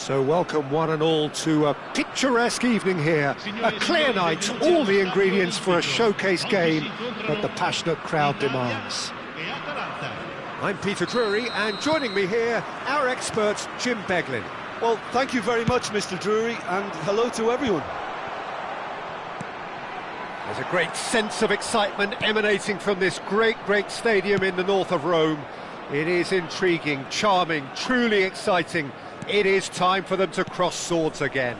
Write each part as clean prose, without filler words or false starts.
So welcome one and all to a picturesque evening here, a clear night, all the ingredients for a showcase game that the passionate crowd demands. I'm Peter Drury, and joining me here, our expert Jim Beglin. Well, thank you very much, Mr. Drury, and hello to everyone. There's a great sense of excitement emanating from this great stadium in the north of Rome. It is intriguing, charming, truly exciting. It is time for them to cross swords again.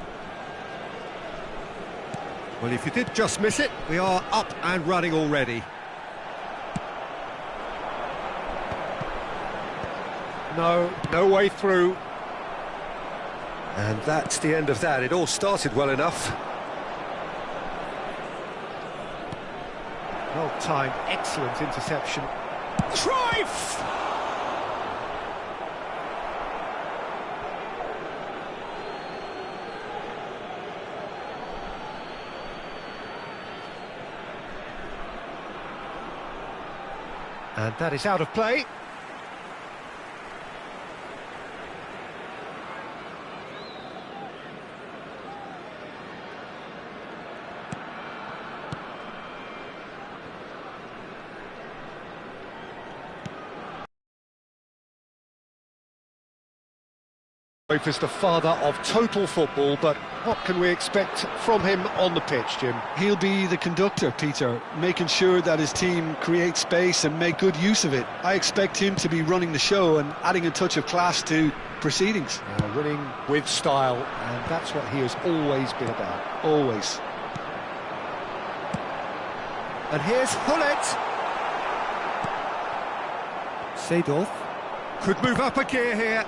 Well, if you did just miss it, we are up and running already. No way through. And that's the end of that. It all started well enough. Well timed, excellent interception. Cruyff! And that is out of play. Cruyff is the father of total football, but what can we expect from him on the pitch, Jim? He'll be the conductor, Peter, making sure that his team create space and make good use of it. I expect him to be running the show and adding a touch of class to proceedings. Winning with style, and that's what he has always been about. Always. And here's Hullet. Seedorf could move up a gear here.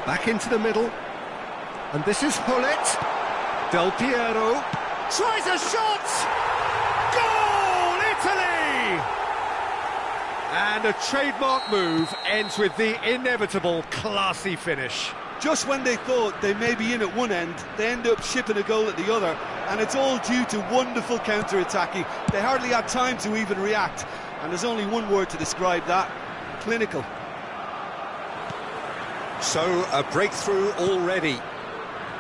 Back into the middle, and this is Hullet. Del Piero tries a shot! Goal, Italy! And a trademark move ends with the inevitable classy finish. Just when they thought they may be in at one end, they end up shipping a goal at the other, and it's all due to wonderful counter-attacking. They hardly had time to even react, and there's only one word to describe that: clinical. So, a breakthrough already.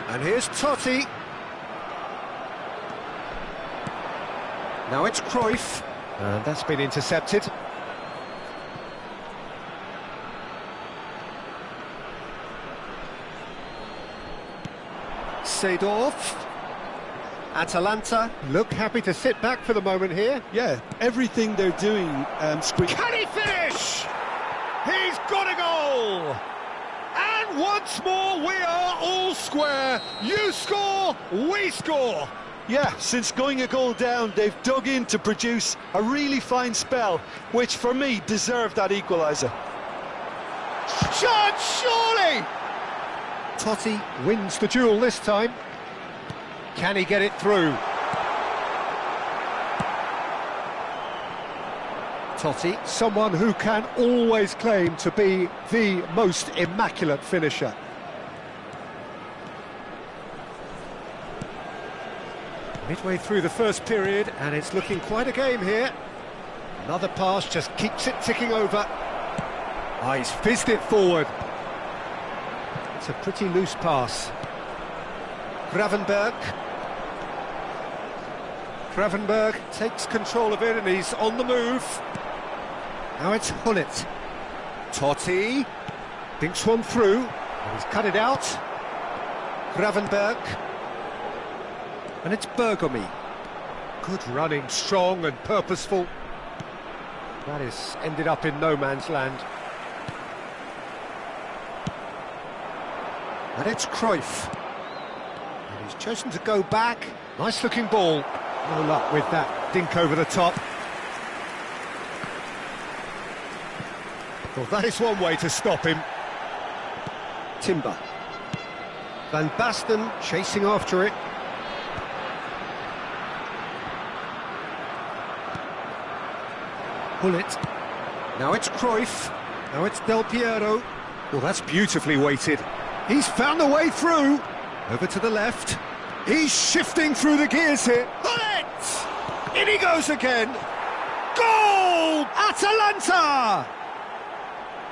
And here's Totti. Now it's Cruyff. And that's been intercepted. Seedorf. Atalanta look happy to sit back for the moment here. Yeah, everything they're doing... Can he finish? He's got a goal! And once more, we are all square. You score, we score. Yeah, since going a goal down, they've dug in to produce a really fine spell, which for me deserved that equaliser. Shot, surely! Totti wins the duel this time. Can he get it through? Totti, someone who can always claim to be the most immaculate finisher. Midway through the first period, and it's looking quite a game here. Another pass just keeps it ticking over. He's fizzed it forward. It's a pretty loose pass. Gravenberg takes control of it, and he's on the move. Now it's Hullet. Totti thinks one through, and he's cut it out. Gravenberg. And it's Bergomi. Good running, strong and purposeful. That has ended up in no man's land. And it's Cruyff. And he's chosen to go back. Nice looking ball. No luck with that dink over the top. Well, that is one way to stop him. Timber. Van Basten chasing after it. Hullet. Now it's Cruyff. Now it's Del Piero. Well, that's beautifully weighted. He's found a way through. Over to the left. He's shifting through the gears here. Hullet! In he goes again. Goal! Atalanta!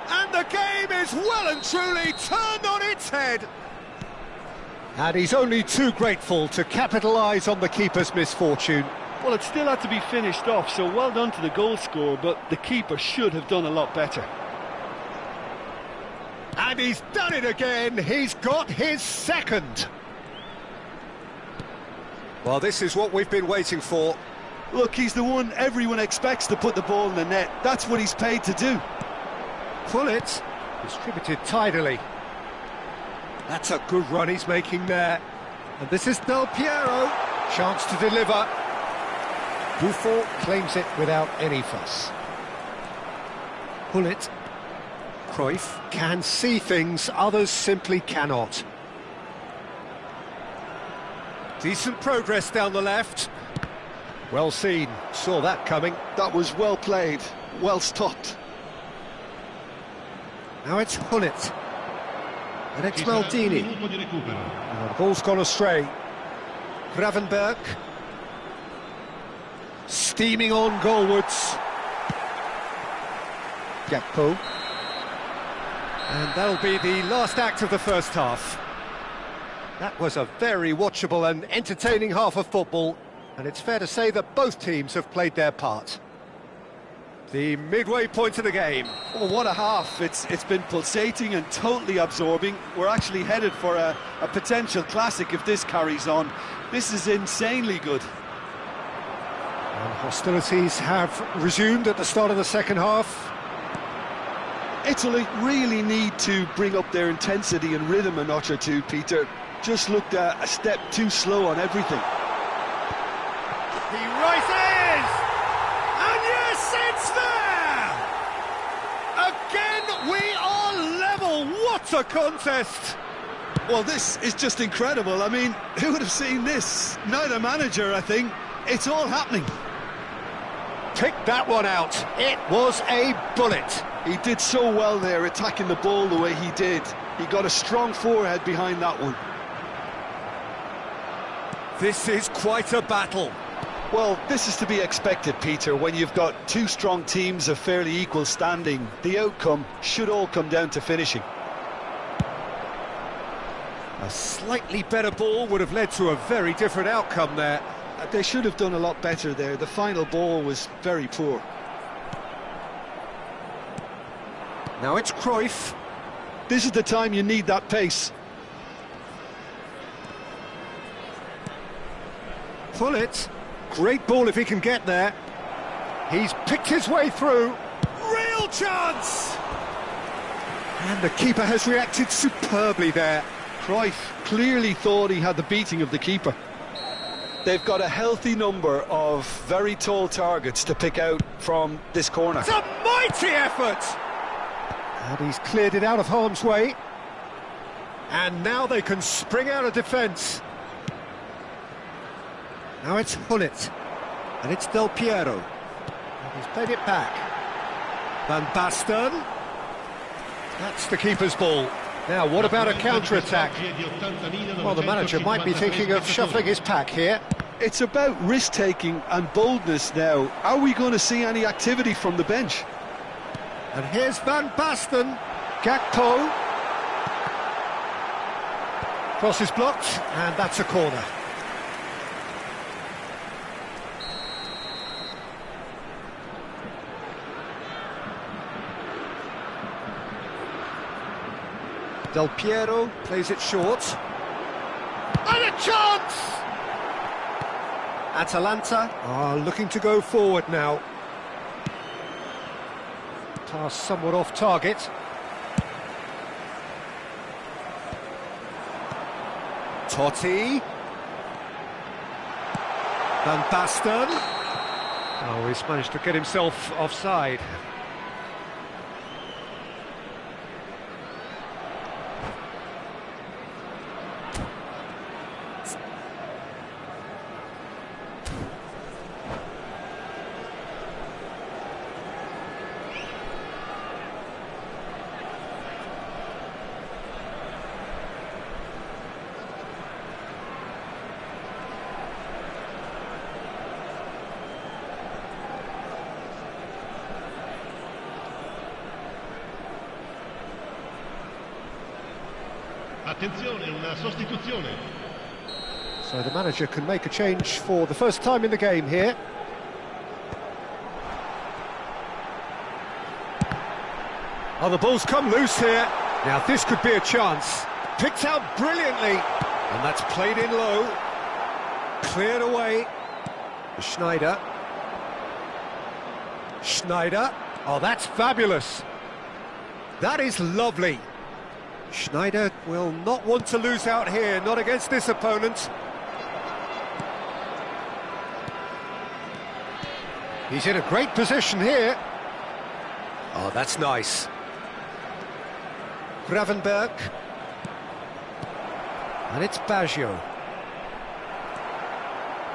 And the game is well and truly turned on its head. And he's only too grateful to capitalise on the keeper's misfortune. Well, it still had to be finished off, so well done to the goal scorer, but the keeper should have done a lot better. And he's done it again. He's got his second. Well, this is what we've been waiting for. Look, he's the one everyone expects to put the ball in the net. That's what he's paid to do. Pull it. Distributed tidily. That's a good run he's making there. And this is Del Piero. Chance to deliver. Buffon claims it without any fuss. Pull it. Cruyff can see things others simply cannot. Decent progress down the left. Well seen, saw that coming. That was well played, well stopped. Now it's Hullet. And it's Maldini. And the ball's gone astray. Gravenberg. Steaming on goalwards. Gakpo. And that'll be the last act of the first half. That was a very watchable and entertaining half of football, and it's fair to say that both teams have played their part. The midway point of the game. Oh, what a half. It's been pulsating and totally absorbing. We're actually headed for a potential classic if this carries on. This is insanely good. And hostilities have resumed at the start of the second half. Italy really need to bring up their intensity and rhythm a notch or two, Peter. Just looked a step too slow on everything. He rises! And yes, it's there! Again, we are level. What a contest! Well, this is just incredible. I mean, who would have seen this? Neither manager, I think. It's all happening. Pick that one out. It was a bullet. He did so well there, attacking the ball the way he did. He got a strong forehead behind that one. This is quite a battle. Well, this is to be expected, Peter, when you've got two strong teams of fairly equal standing. The outcome should all come down to finishing. A slightly better ball would have led to a very different outcome there. They should have done a lot better there. The final ball was very poor. Now it's Cruyff. This is the time you need that pace. Pull it. Great ball if he can get there. He's picked his way through. Real chance! And the keeper has reacted superbly there. Cruyff clearly thought he had the beating of the keeper. They've got a healthy number of very tall targets to pick out from this corner. It's a mighty effort! And he's cleared it out of harm's way. And now they can spring out of defence. Now it's Hullet. And it's Del Piero. And he's played it back. Van Basten. That's the keeper's ball. Now, what about a counter-attack? Well, the manager might be thinking of shuffling his pack here. It's about risk-taking and boldness now. Are we going to see any activity from the bench? And here's Van Basten. Gakpo. Cross is blocked, and that's a corner. Del Piero plays it short. And a chance! Atalanta are looking to go forward now. Pass somewhat off target. Totti. Van Basten. Oh, he's managed to get himself offside. Attenzione, una sostituzione. So the manager can make a change for the first time in the game here. Oh, the ball's come loose here. Now this could be a chance. Picked out brilliantly. And that's played in low. Cleared away. Schneider. Schneider. Oh, that's fabulous. That is lovely. Schneider will not want to lose out here, not against this opponent. He's in a great position here. Oh, that's nice. Gravenberg. And it's Baggio.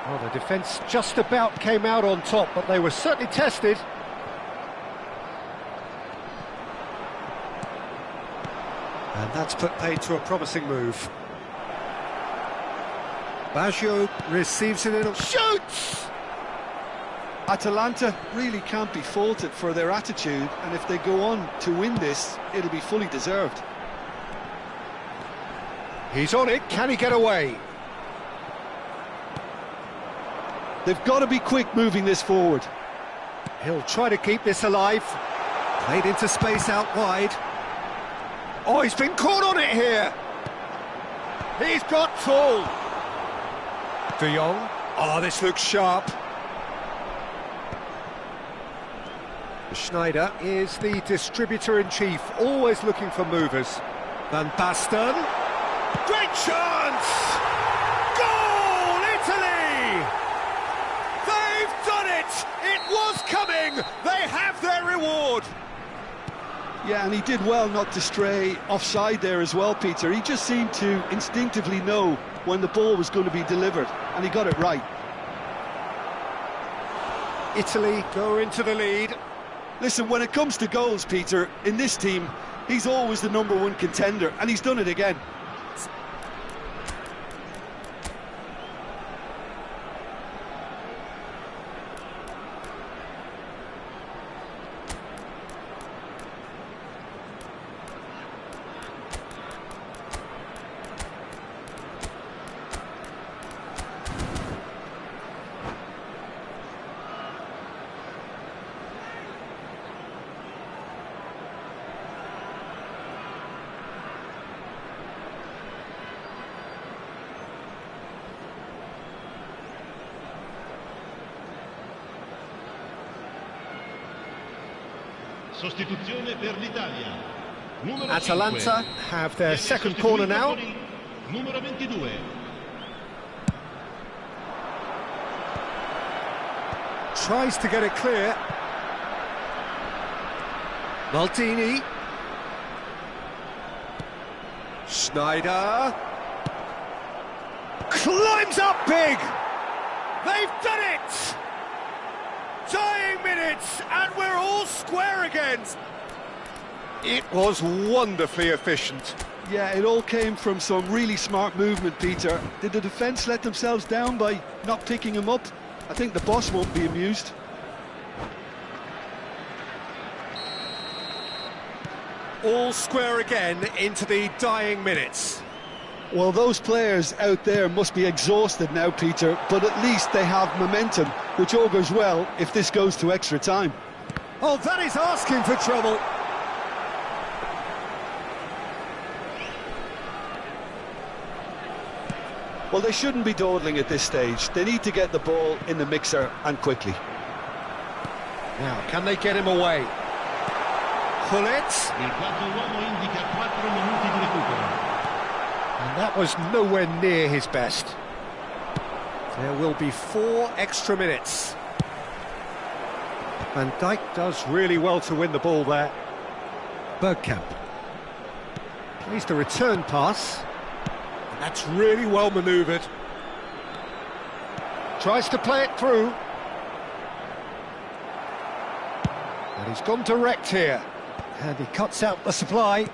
Well, the defence just about came out on top, but they were certainly tested. And that's put paid to a promising move. Baggio receives it in, shoots! Atalanta really can't be faulted for their attitude, and if they go on to win this, it'll be fully deserved. He's on it, can he get away? They've got to be quick moving this forward. He'll try to keep this alive. Played into space out wide. Oh, he's been caught on it here. He's got tall. De Jong. Oh, this looks sharp. Schneider is the distributor-in-chief, always looking for movers. Van Basten. Great chance! Goal, Italy! They've done it! It was coming! They have their reward! Yeah, and he did well not to stray offside there as well, Peter. He just seemed to instinctively know when the ball was going to be delivered, and he got it right. Italy go into the lead. Listen, when it comes to goals, Peter, in this team, he's always the #1 contender, and he's done it again. Sostituzione per l'Italia. Numero Atalanta 5. have their second corner now. Numero 22. Tries to get it clear. Maldini. Schneider. Climbs up big! They've done it! Dying minutes, and we're all square again. It was wonderfully efficient. Yeah, it all came from some really smart movement, Peter. Did the defence let themselves down by not picking him up? I think the boss won't be amused. All square again into the dying minutes. Well, those players out there must be exhausted now, Peter, but at least they have momentum, which augurs well if this goes to extra time. Oh, that is asking for trouble. Well, they shouldn't be dawdling at this stage. They need to get the ball in the mixer, and quickly. Now, can they get him away? Hullet. Il quarto uomo indica 4 minuti di recupero. And that was nowhere near his best. There will be 4 extra minutes. Van Dijk does really well to win the ball there. Bergkamp plays the return pass. That's really well manoeuvred. Tries to play it through. And he's gone direct here. And he cuts out the supply.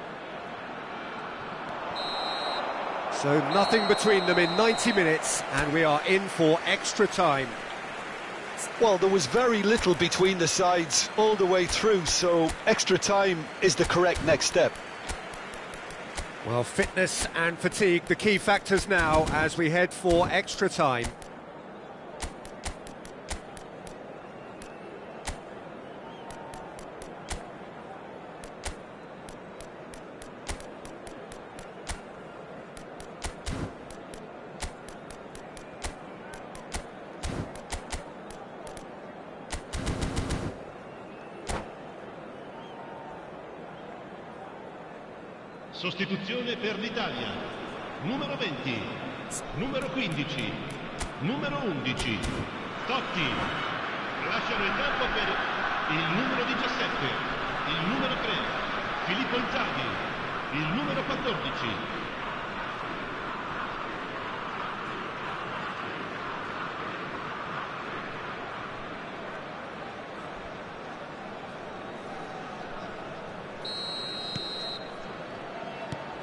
So nothing between them in 90 minutes, and we are in for extra time. Well, there was very little between the sides all the way through, so extra time is the correct next step. Well, fitness and fatigue, the key factors now as we head for extra time. Sostituzione per l'Italia. Numero 20, numero 15, numero 11, Totti. Lasciano il campo per il numero 17, il numero 3, Filippo Inzaghi, il numero 14.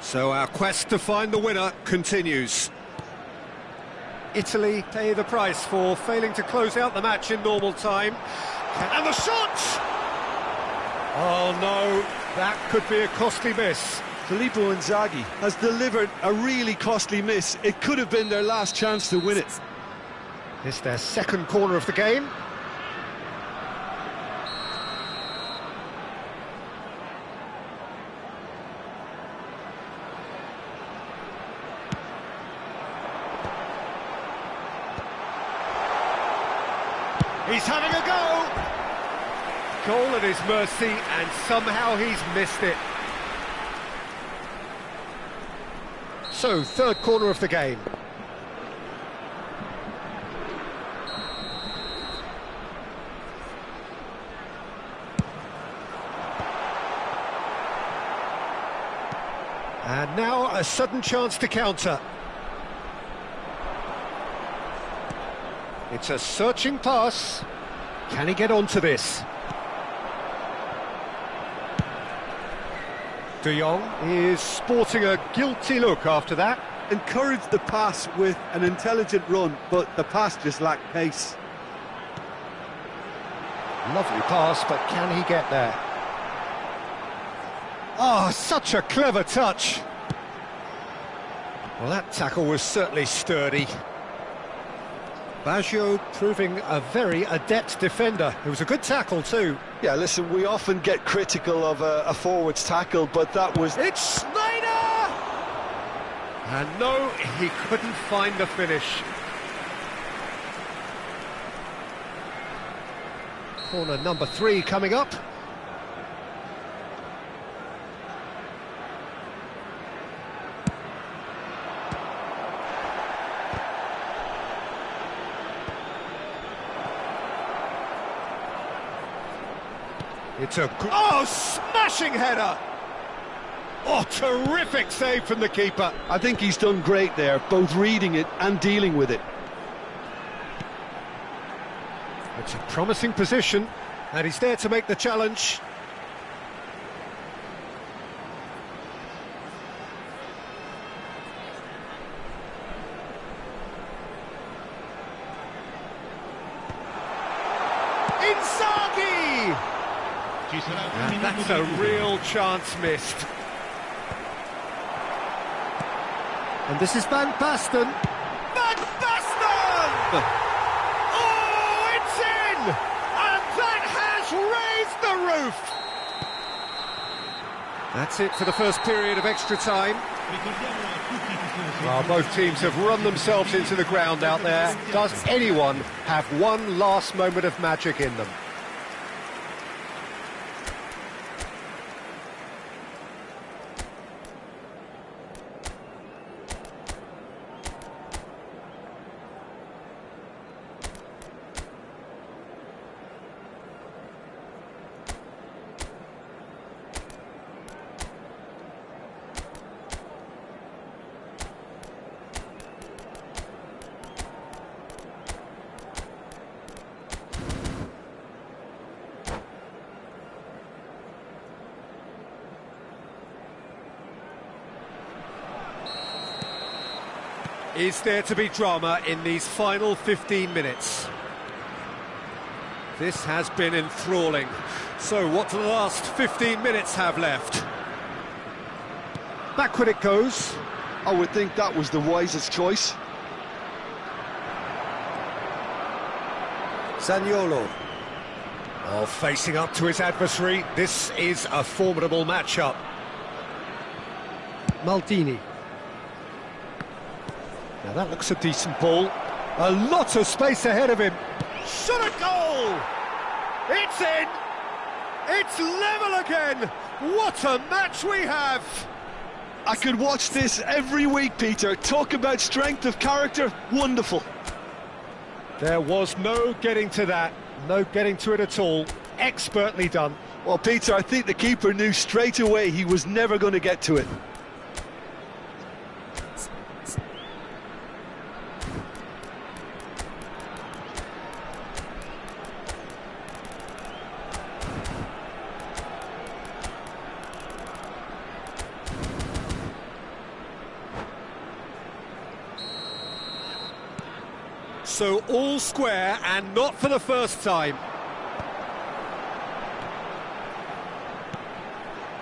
So our quest to find the winner continues. Italy pay the price for failing to close out the match in normal time. And the shot! Oh no, that could be a costly miss. Filippo Inzaghi has delivered a really costly miss. It could have been their last chance to win it. It's their second corner of the game. He's having a go! Goal at his mercy, and somehow he's missed it. So, third corner of the game. And now a sudden chance to counter. It's a searching pass. Can he get onto this? De Jong is sporting a guilty look after that. Encouraged the pass with an intelligent run, but the pass just lacked pace. Lovely pass, but can he get there? Oh, such a clever touch. Well, that tackle was certainly sturdy. Baggio proving a very adept defender. It was a good tackle too. Yeah, listen, we often get critical of a forward's tackle, but that was... It's Snyder! And no, he couldn't find the finish. Corner number 3 coming up. It's a... Oh, smashing header! Oh, terrific save from the keeper. I think he's done great there, both reading it and dealing with it. It's a promising position, and he's there to make the challenge. Inzaghi! And that's a real chance missed. And this is Van Basten. Van Basten! Oh, it's in! And that has raised the roof! That's it for the first period of extra time. Well, both teams have run themselves into the ground out there. Does anyone have one last moment of magic in them? Is there to be drama in these final 15 minutes? This has been enthralling. So what do the last 15 minutes have left? Backward it goes. I would think that was the wisest choice. Zaniolo. Oh, facing up to his adversary. This is a formidable matchup. Maldini. Now that looks a decent ball. A lot of space ahead of him. Shot a goal! It's in! It's level again! What a match we have! I could watch this every week, Peter. Talk about strength of character, wonderful. There was no getting to that, no getting to it at all. Expertly done. Well, Peter, I think the keeper knew straight away he was never going to get to it. So all square, and not for the first time.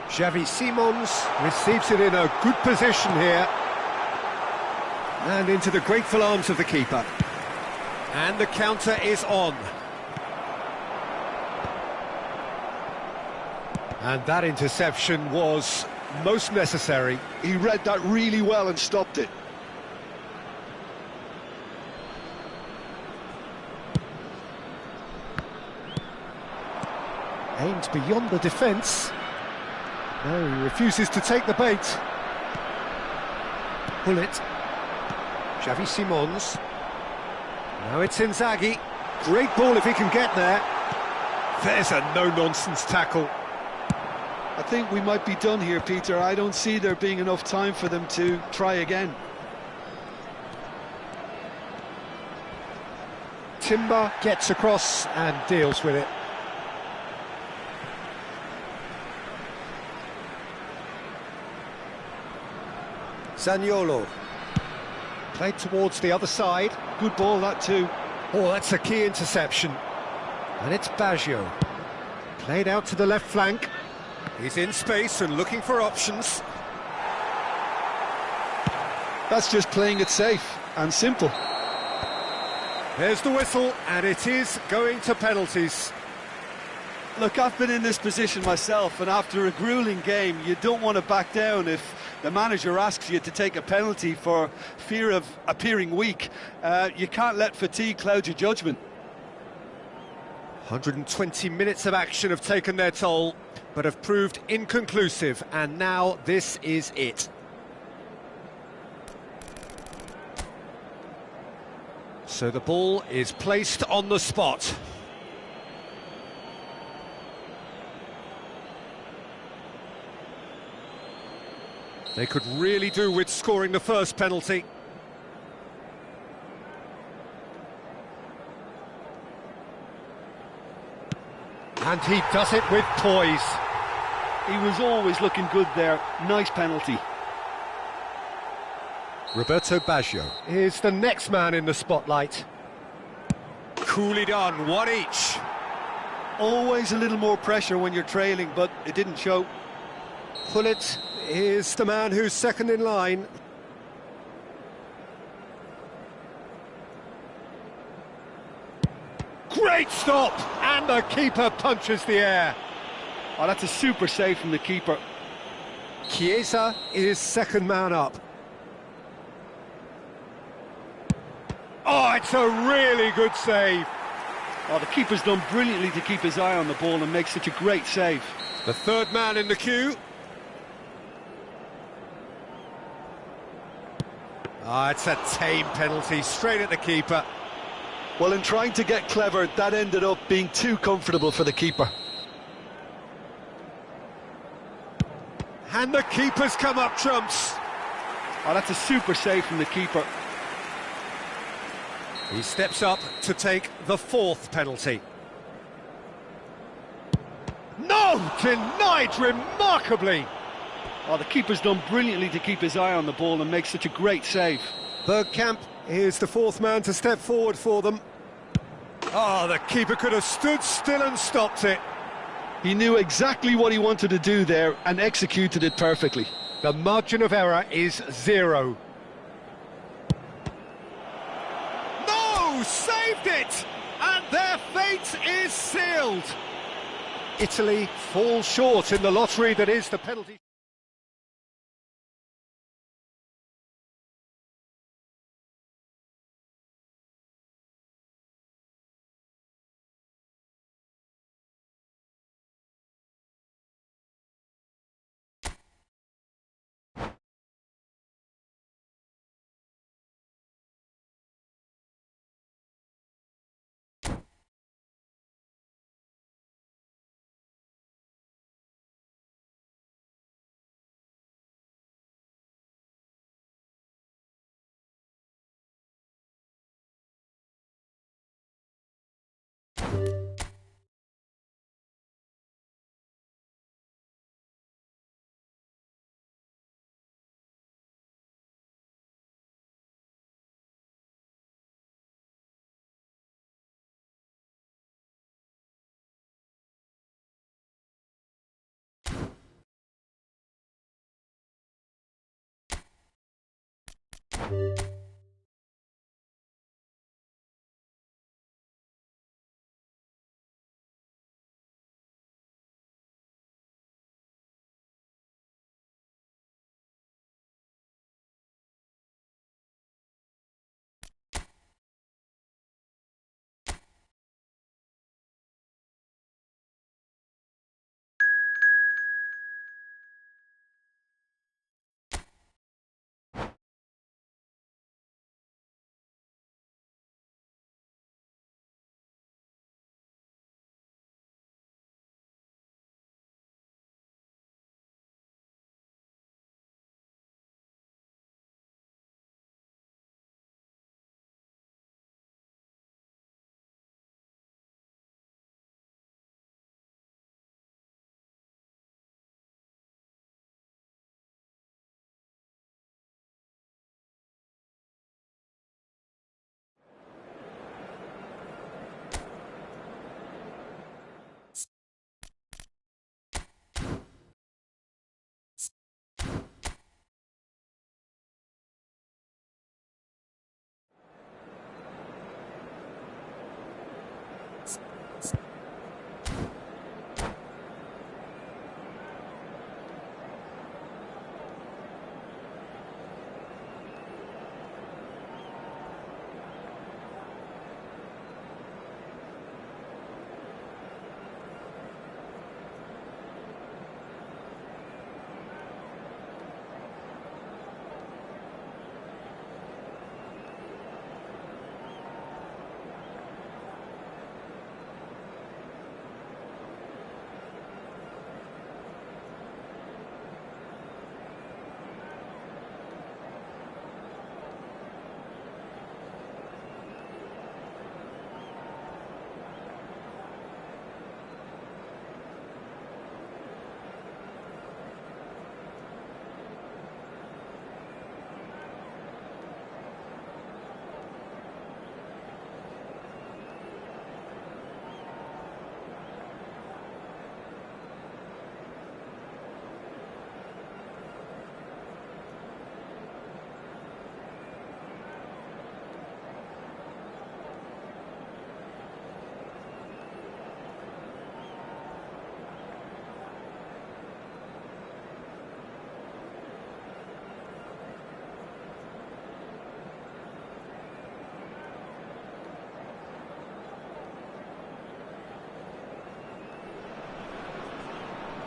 Xavi Simons receives it in a good position here. And into the grateful arms of the keeper. And the counter is on. And that interception was most necessary. He read that really well and stopped it. Aimed beyond the defence. No, he refuses to take the bait. Pull it. Xavi Simons. Now it's Inzaghi. Great ball if he can get there. There's a no-nonsense tackle. I think we might be done here, Peter. I don't see there being enough time for them to try again. Timber gets across and deals with it. Zaniolo. Played towards the other side. Good ball, that too. Oh, that's a key interception. And it's Baggio. Played out to the left flank. He's in space and looking for options. That's just playing it safe and simple. There's the whistle, and it is going to penalties. Look, I've been in this position myself, and after a gruelling game, you don't want to back down if the manager asks you to take a penalty for fear of appearing weak. You can't let fatigue cloud your judgment. 120 minutes of action have taken their toll, but have proved inconclusive, and now this is it. So the ball is placed on the spot. They could really do with scoring the first penalty. And he does it with poise. He was always looking good there. Nice penalty. Roberto Baggio is the next man in the spotlight. Coolly done, one each. Always a little more pressure when you're trailing, but it didn't show. Pullet is the man who's second in line. Great stop! And the keeper punches the air. Oh, that's a super save from the keeper. Chiesa is second man up. Oh, it's a really good save. Oh, the keeper's done brilliantly to keep his eye on the ball and make such a great save. The third man in the queue. Ah, it's a tame penalty, straight at the keeper. Well, in trying to get clever, that ended up being too comfortable for the keeper. And the keeper's come up trumps. Oh, that's a super save from the keeper. He steps up to take the fourth penalty. No! Denied remarkably! Oh, the keeper's done brilliantly to keep his eye on the ball and make such a great save. Bergkamp is the fourth man to step forward for them. Oh, the keeper could have stood still and stopped it. He knew exactly what he wanted to do there and executed it perfectly. The margin of error is 0. No! Saved it! And their fate is sealed! Italy fall short in the lottery that is the penalty.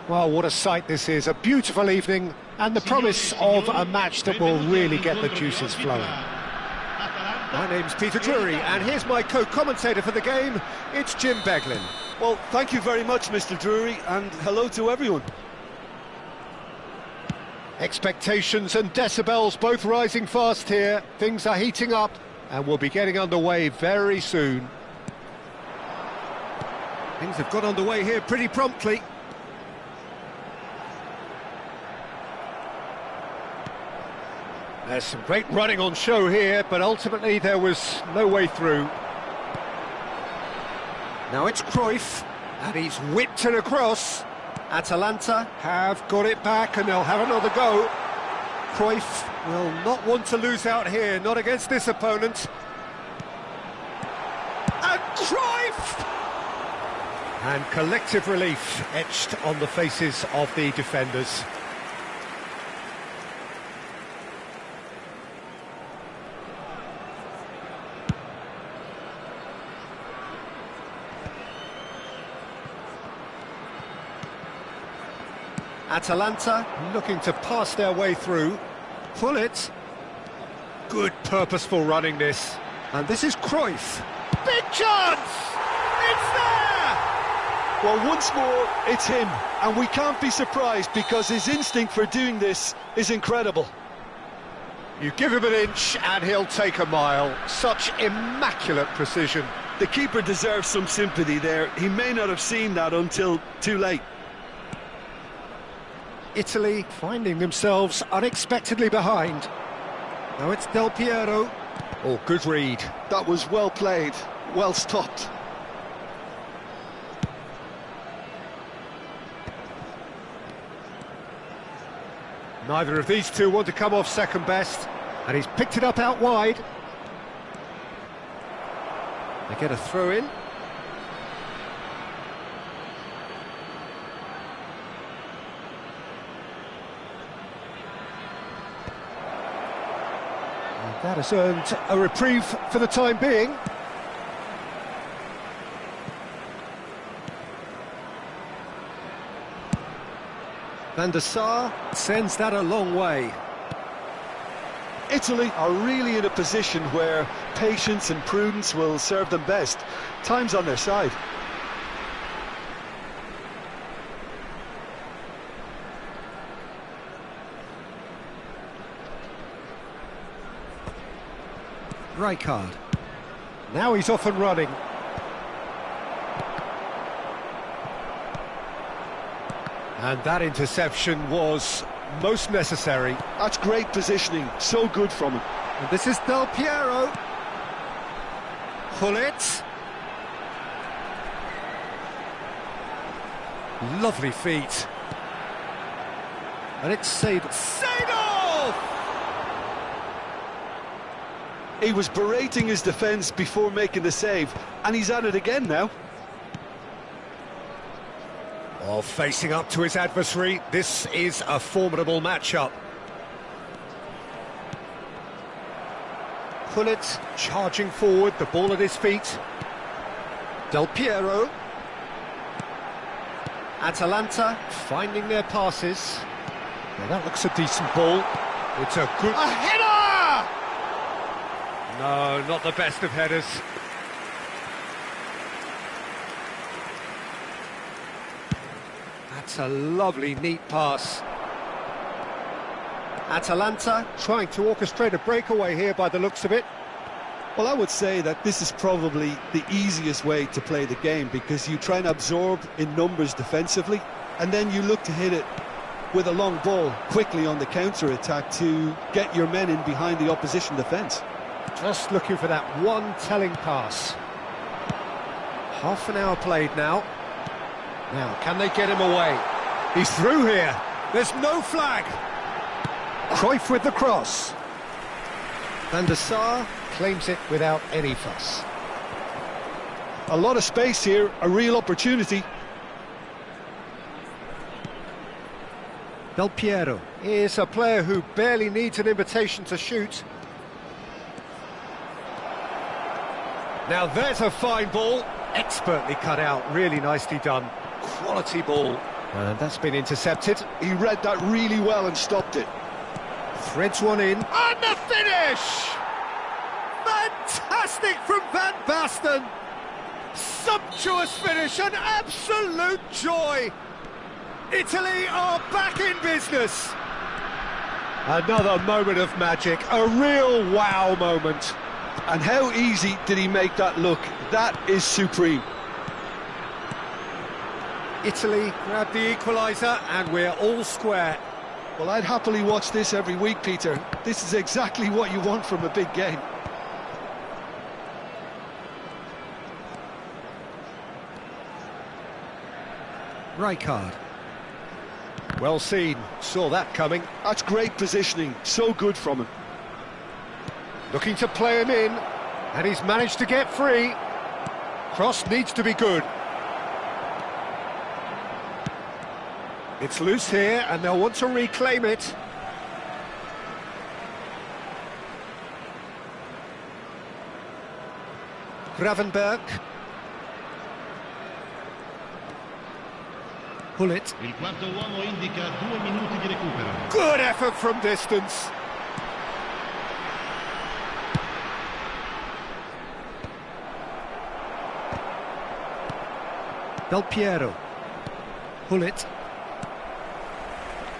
Well, what a sight this is, a beautiful evening and the promise of a match that will really get the juices flowing. My name's Peter Drury, and here's my co-commentator for the game, it's Jim Beglin. Well, thank you very much, Mr. Drury, and hello to everyone. Expectations and decibels both rising fast here. Things are heating up and we'll be getting underway very soon. Things have got underway here pretty promptly. There's some great running on show here, but ultimately there was no way through. Now it's Cruyff, and he's whipped it across. Atalanta have got it back, and they'll have another go. Cruyff will not want to lose out here, not against this opponent. And Cruyff! And collective relief etched on the faces of the defenders. Atalanta looking to pass their way through. Pull it. Good purposeful running this. And this is Cruyff. Big chance! It's there! Well, once more, it's him. And we can't be surprised because his instinct for doing this is incredible. You give him an inch and he'll take a mile. Such immaculate precision. The keeper deserves some sympathy there. He may not have seen that until too late. Italy finding themselves unexpectedly behind. Now it's Del Piero. Oh, good read. That was well played, well stopped. Neither of these two want to come off second best, and he's picked it up out wide. They get a throw in. That has earned a reprieve for the time being. Van der Sar sends that a long way. Italy are really in a position where patience and prudence will serve them best. Time's on their side. Rijkaard. Now he's off and running. And that interception was most necessary. That's great positioning, so good from him. And this is Del Piero. Pull it. Lovely feet. And it's Seedorf! He was berating his defence before making the save, and he's at it again now. Oh, facing up to his adversary, this is a formidable matchup. Pull it, charging forward, the ball at his feet. Del Piero. Atalanta finding their passes. Now that looks a decent ball. It's a good... A header! No, not the best of headers. That's a lovely, neat pass. Atalanta trying to orchestrate a breakaway here by the looks of it. Well, I would say that this is probably the easiest way to play the game because you try and absorb in numbers defensively and then you look to hit it with a long ball quickly on the counter-attack to get your men in behind the opposition defence. Just looking for that one telling pass. Half an hour played now. Now, can they get him away? He's through here. There's no flag. Cruyff with the cross. Van der Sar claims it without any fuss. A lot of space here, a real opportunity. Del Piero is a player who barely needs an invitation to shoot. Now there's a fine ball, expertly cut out, really nicely done. Quality ball, and that's been intercepted. He read that really well and stopped it. Threads one in, and the finish! Fantastic from Van Basten! Sumptuous finish, an absolute joy! Italy are back in business! Another moment of magic, a real wow moment. And how easy did he make that look? That is supreme. Italy grab the equaliser and we're all square. Well, I'd happily watch this every week, Peter. This is exactly what you want from a big game. Rijkaard. Well seen, saw that coming. That's great positioning, so good from him. Looking to play him in, and he's managed to get free. Cross needs to be good. It's loose here, and they'll want to reclaim it. Gravenberg. Hullet. Il quarto uomo indica 2 minuti di recupero. Good effort from distance. Del Piero. Hullet.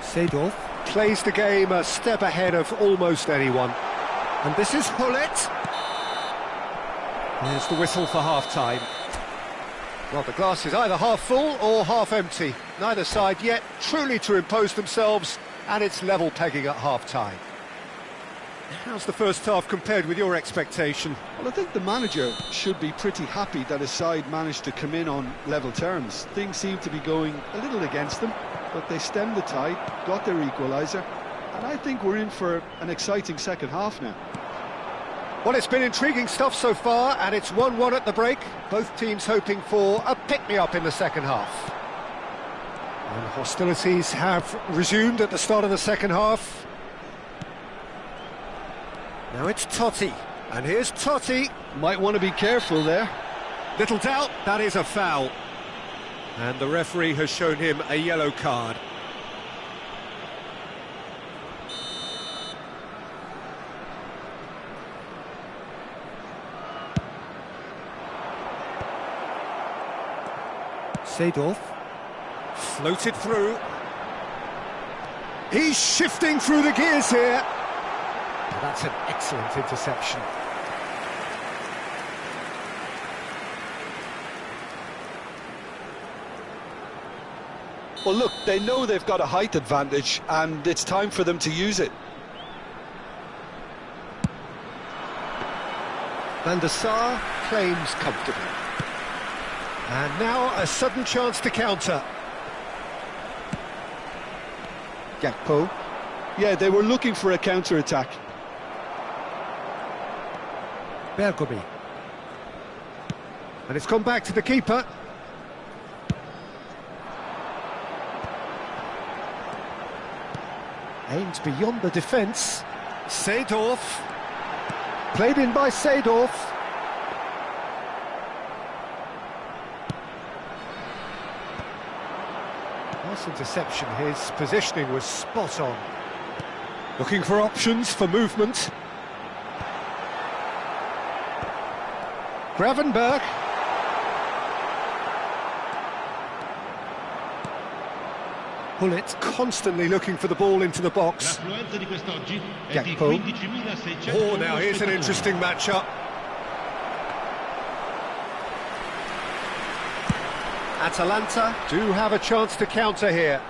Seedorf plays the game a step ahead of almost anyone. And this is Hullet. There's the whistle for half-time. Well, the glass is either half full or half empty. Neither side yet truly to impose themselves, and it's level pegging at half-time. How's the first half compared with your expectation? Well, I think the manager should be pretty happy that his side managed to come in on level terms. Things seem to be going a little against them, but they stemmed the tide, got their equaliser, and I think we're in for an exciting second half now. Well, it's been intriguing stuff so far, and it's 1-1 at the break. Both teams hoping for a pick-me-up in the second half. And hostilities have resumed at the start of the second half. Now it's Totti, and here's Totti. Might want to be careful there. Little doubt, that is a foul. And the referee has shown him a yellow card. Seedorf. Floated through. He's shifting through the gears here. That's an excellent interception. Well, look, they know they've got a height advantage, and it's time for them to use it. Van der Sar claims comfortably. And now a sudden chance to counter. Gakpo. Yeah, they were looking for a counter-attack. Bergomi. And it's gone back to the keeper. Aimed beyond the defence. Seedorf. Played in by Seedorf. Nice interception, his positioning was spot on. Looking for options for movement. Gravenberg. Hullet constantly looking for the ball into the box. Gakpo. Oh, now here's an interesting matchup. Atalanta do have a chance to counter here.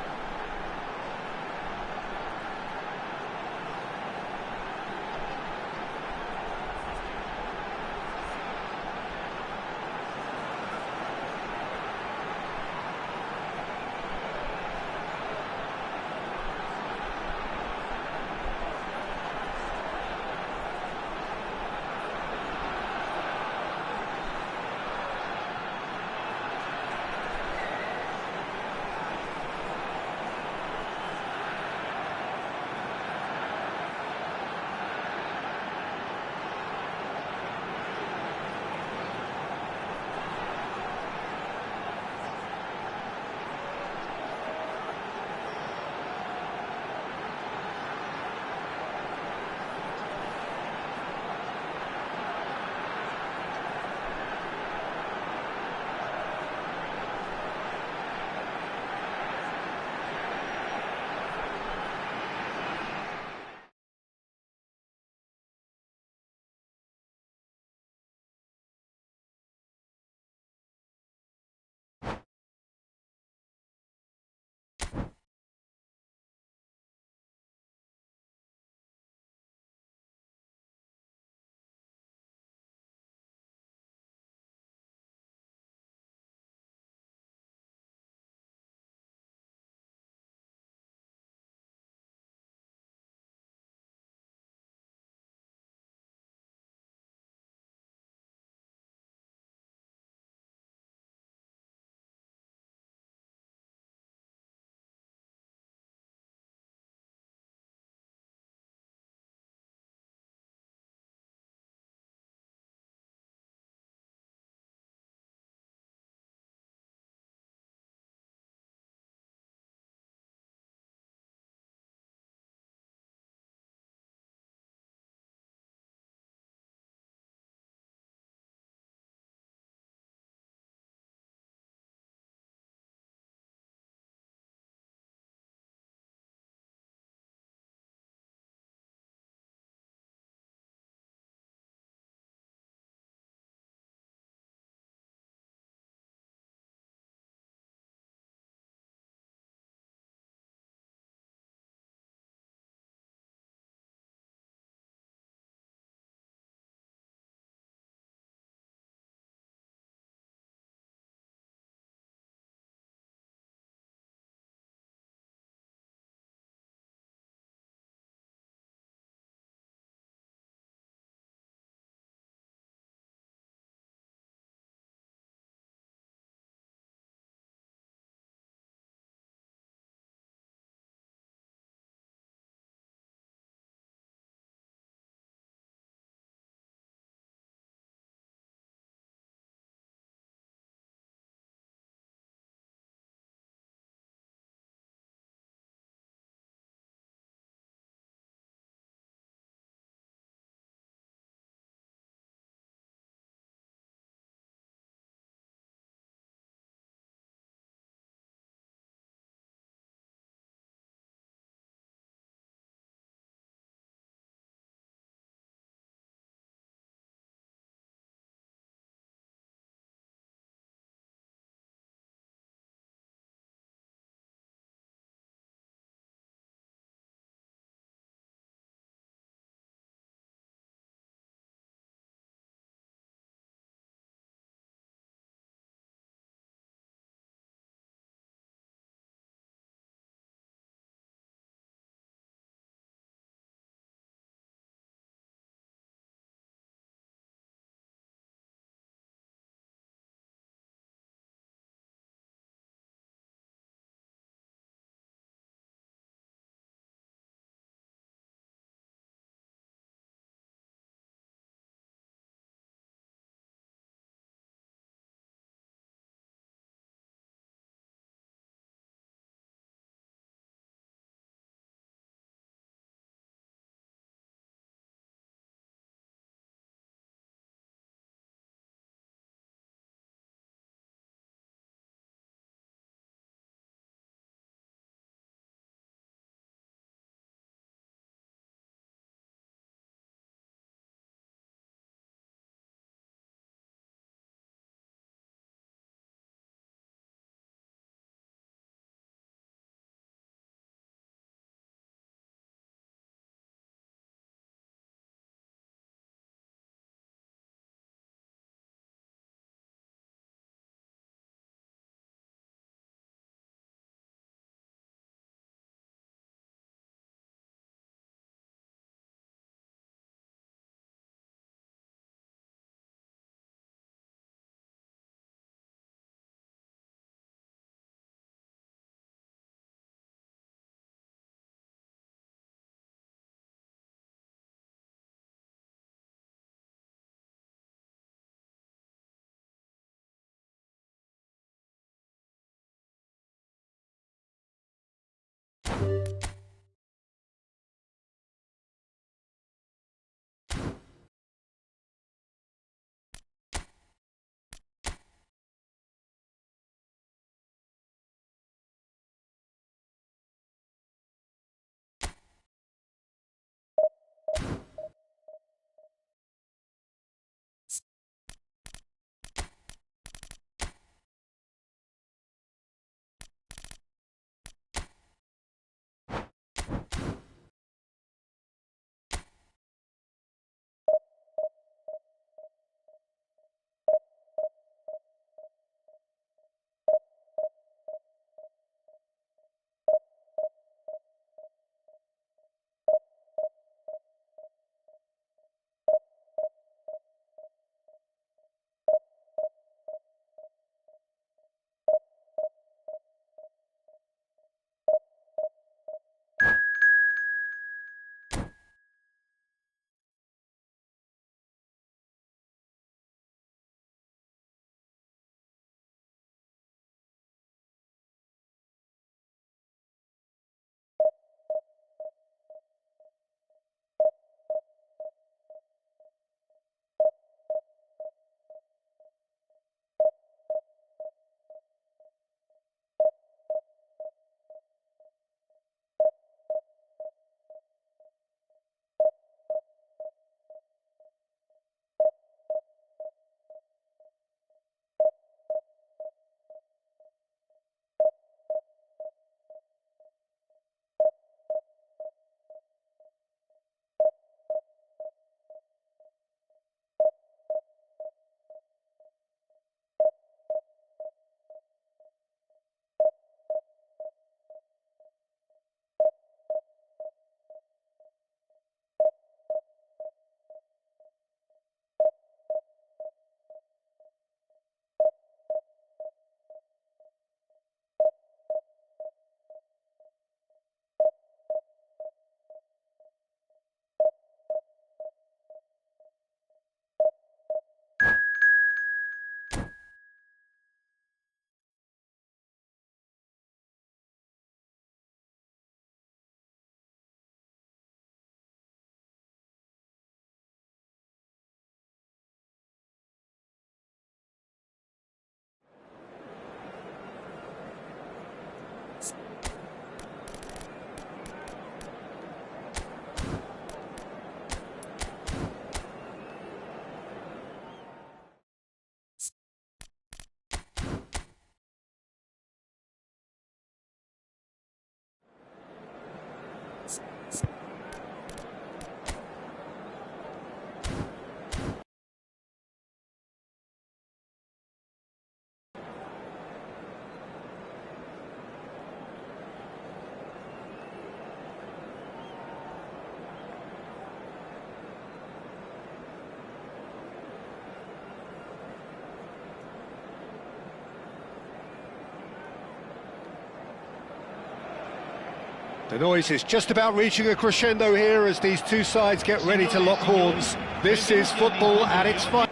The noise is just about reaching a crescendo here as these two sides get ready to lock horns. This is football at its finest.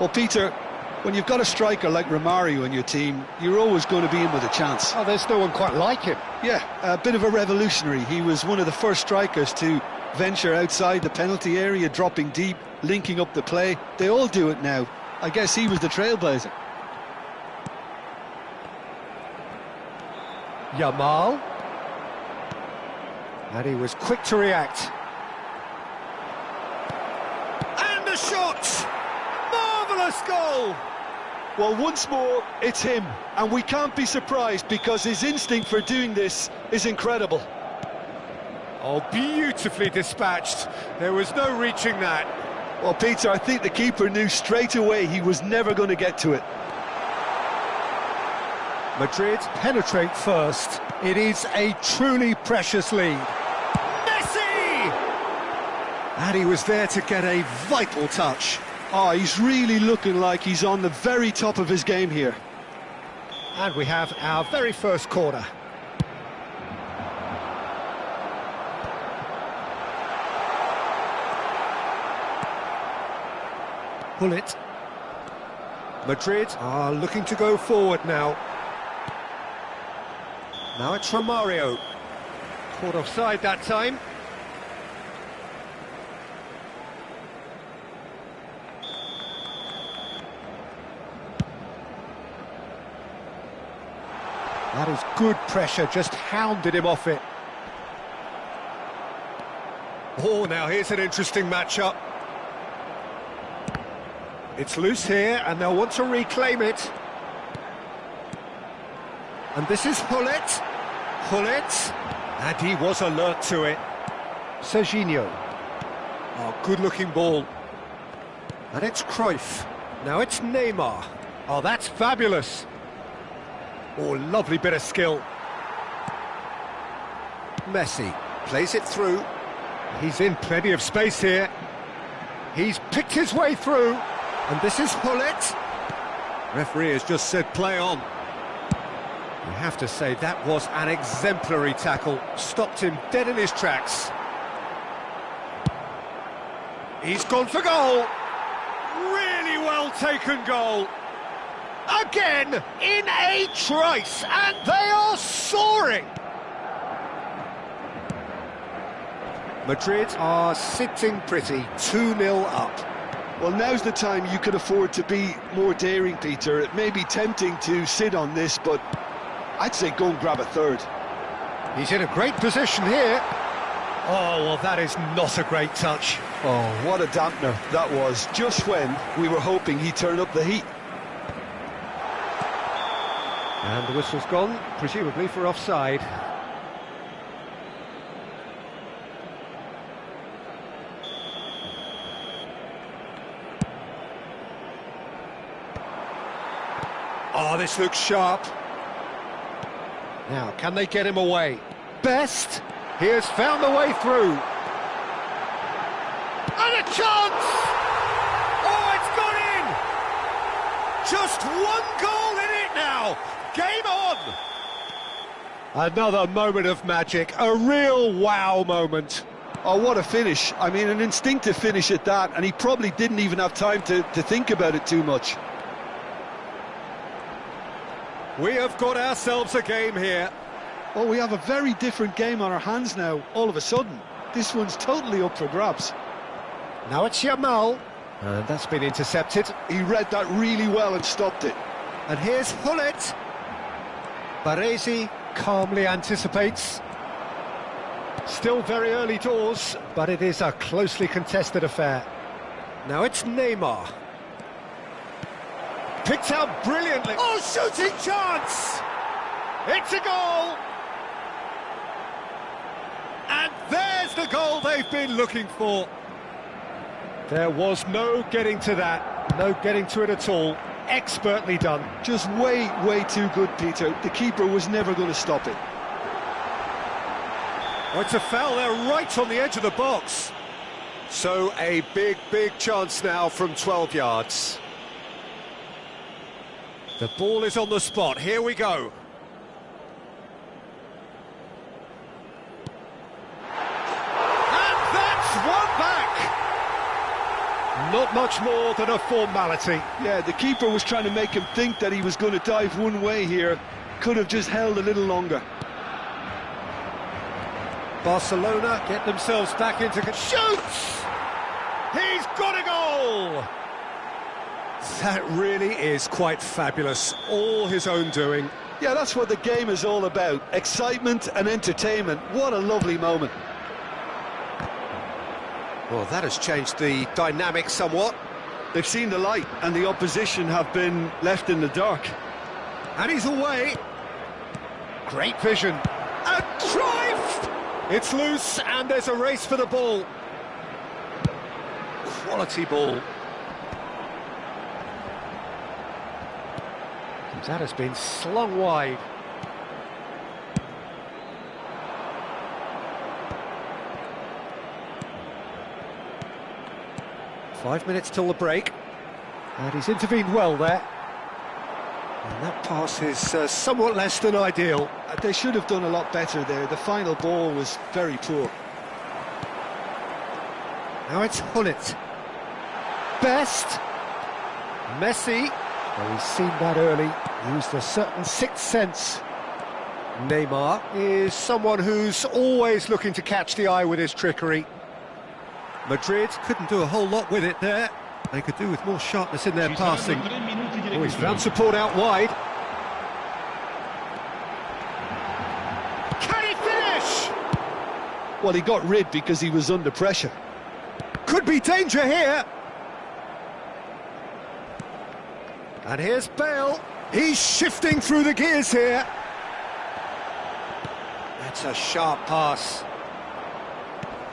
Well, Peter, when you've got a striker like Romario in your team, you're always going to be in with a chance. Oh, there's no one quite like him. Yeah, a bit of a revolutionary. He was one of the first strikers to venture outside the penalty area, dropping deep, linking up the play. They all do it now. I guess he was the trailblazer. Yamal. And he was quick to react. And a shot! Marvellous goal! Well, once more, it's him. And we can't be surprised because his instinct for doing this is incredible. Oh, beautifully dispatched. There was no reaching that. Well, Peter, I think the keeper knew straight away he was never going to get to it. Madrid penetrate first. It is a truly precious lead. Messi! And he was there to get a vital touch. Oh, he's really looking like he's on the very top of his game here. And we have our very first corner. Pull it. Madrid are looking to go forward now. Now it's Romario. Caught offside that time. That is good pressure, just hounded him off it. Oh, now here's an interesting matchup. It's loose here, and they'll want to reclaim it. And this is Hullet. Hullet. And he was alert to it. Serginho. Oh, good-looking ball. And it's Cruyff. Now it's Neymar. Oh, that's fabulous. Oh, lovely bit of skill. Messi plays it through. He's in plenty of space here. He's picked his way through. And this is Hullet. Referee has just said play on. You have to say that was an exemplary tackle. Stopped him dead in his tracks. He's gone for goal. Really well taken goal. Again, in a trice, and they are soaring. Madrid are sitting pretty, 2-0 up. Well, now's the time you could afford to be more daring, Peter. It may be tempting to sit on this, but I'd say go and grab a third. He's in a great position here. Oh, well, that is not a great touch. Oh, what a dampener that was, just when we were hoping he'd turn up the heat. And the whistle's gone, presumably for offside. Oh, this looks sharp. Now, can they get him away? Best, he has found the way through. And a chance! Oh, it's gone in! Just one goal in it now! Game on! Another moment of magic, a real wow moment. Oh, what a finish. I mean, an instinctive finish at that, and he probably didn't even have time to think about it too much. We have got ourselves a game here. Oh, we have a very different game on our hands now, all of a sudden. This one's totally up for grabs. Now it's Yamal, and that's been intercepted. He read that really well and stopped it. And here's Hullet. Baresi calmly anticipates. Still very early doors, but it is a closely contested affair. Now it's Neymar. Picked out brilliantly. Oh, shooting chance! It's a goal! And there's the goal they've been looking for. There was no getting to that, no getting to it at all. Expertly done. Just way, way too good, Peter. The keeper was never going to stop it. Oh, it's a foul there right on the edge of the box. So a big, big chance now from 12 yards. The ball is on the spot. Here we go. And that's one back. Not much more than a formality. Yeah, the keeper was trying to make him think that he was going to dive one way here. Could have just held a little longer. Barcelona get themselves back into... Shoots! He's got a goal! That really is quite fabulous. All his own doing. Yeah, that's what the game is all about. Excitement and entertainment. What a lovely moment. Well, that has changed the dynamic somewhat. They've seen the light and the opposition have been left in the dark. And he's away. Great vision. And Cruyff! It's loose and there's a race for the ball. Quality ball. That has been slung wide. Five minutes till the break. And he's intervened well there. And that pass is somewhat less than ideal. They should have done a lot better there. The final ball was very poor. Now it's Hullet. Best. Messi. Well, he's seen that early. Used a certain sixth sense. Neymar is someone who's always looking to catch the eye with his trickery. Madrid couldn't do a whole lot with it there. They could do with more sharpness in their passing. Oh, he's found support out wide. Can he finish? Well, he got rid because he was under pressure. Could be danger here. And here's Bale. He's shifting through the gears here. That's a sharp pass.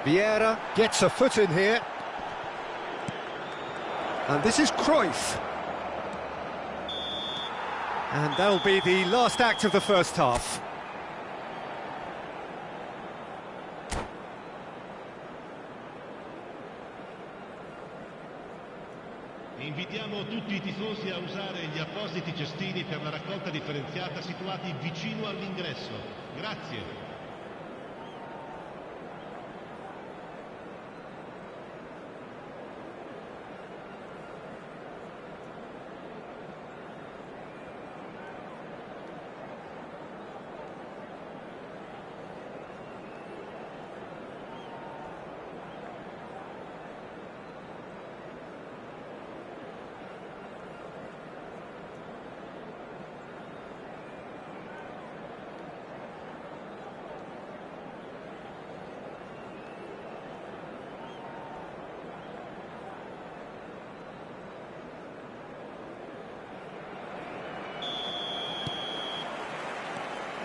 Vieira gets a foot in here. And this is Cruyff. And that'll be the last act of the first half. Invitiamo tutti I tifosi a usare gli appositi cestini per la raccolta differenziata situati vicino all'ingresso. Grazie.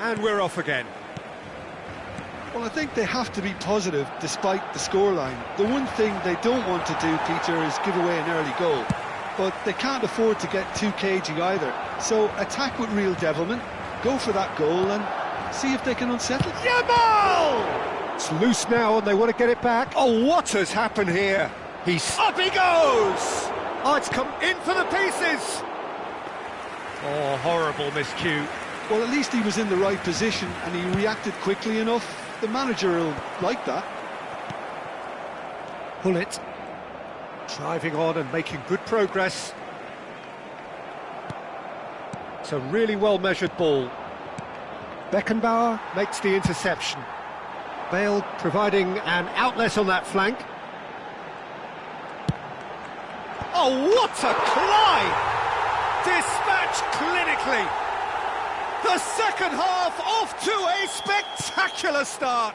And we're off again. Well, I think they have to be positive despite the scoreline. The one thing they don't want to do, Peter, is give away an early goal. But they can't afford to get too cagey either. So attack with real devilment, go for that goal and see if they can unsettle. Yamal! It's loose now and they want to get it back. Oh, what has happened here? Up he goes! Oh, it's come in for the pieces! Oh, horrible miscue. Well, at least he was in the right position and he reacted quickly enough. The manager will like that. Hullet driving on and making good progress. It's a really well-measured ball. Beckenbauer makes the interception. Bale providing an outlet on that flank. Oh, what a climb! Dispatched clinically. The second half off to a spectacular start.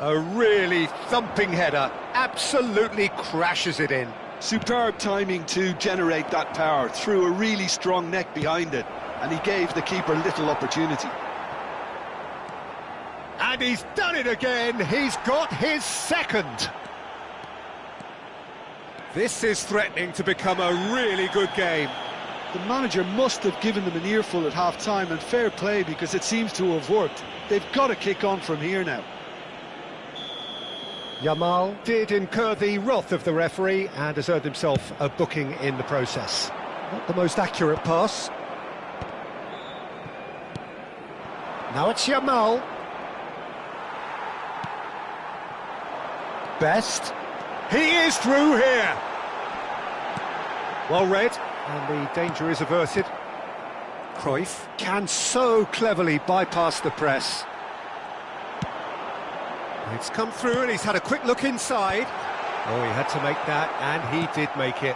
A really thumping header, absolutely crashes it in. Superb timing to generate that power, threw a really strong neck behind it, and he gave the keeper little opportunity. And he's done it again, he's got his second. This is threatening to become a really good game. The manager must have given them an earful at half-time, and fair play because it seems to have worked. They've got to kick on from here now. Yamal did incur the wrath of the referee and has earned himself a booking in the process. Not the most accurate pass. Now it's Yamal. Best. He is through here. Well read. And the danger is averted. Cruyff can so cleverly bypass the press. It's come through and he's had a quick look inside. Oh, he had to make that, and he did make it.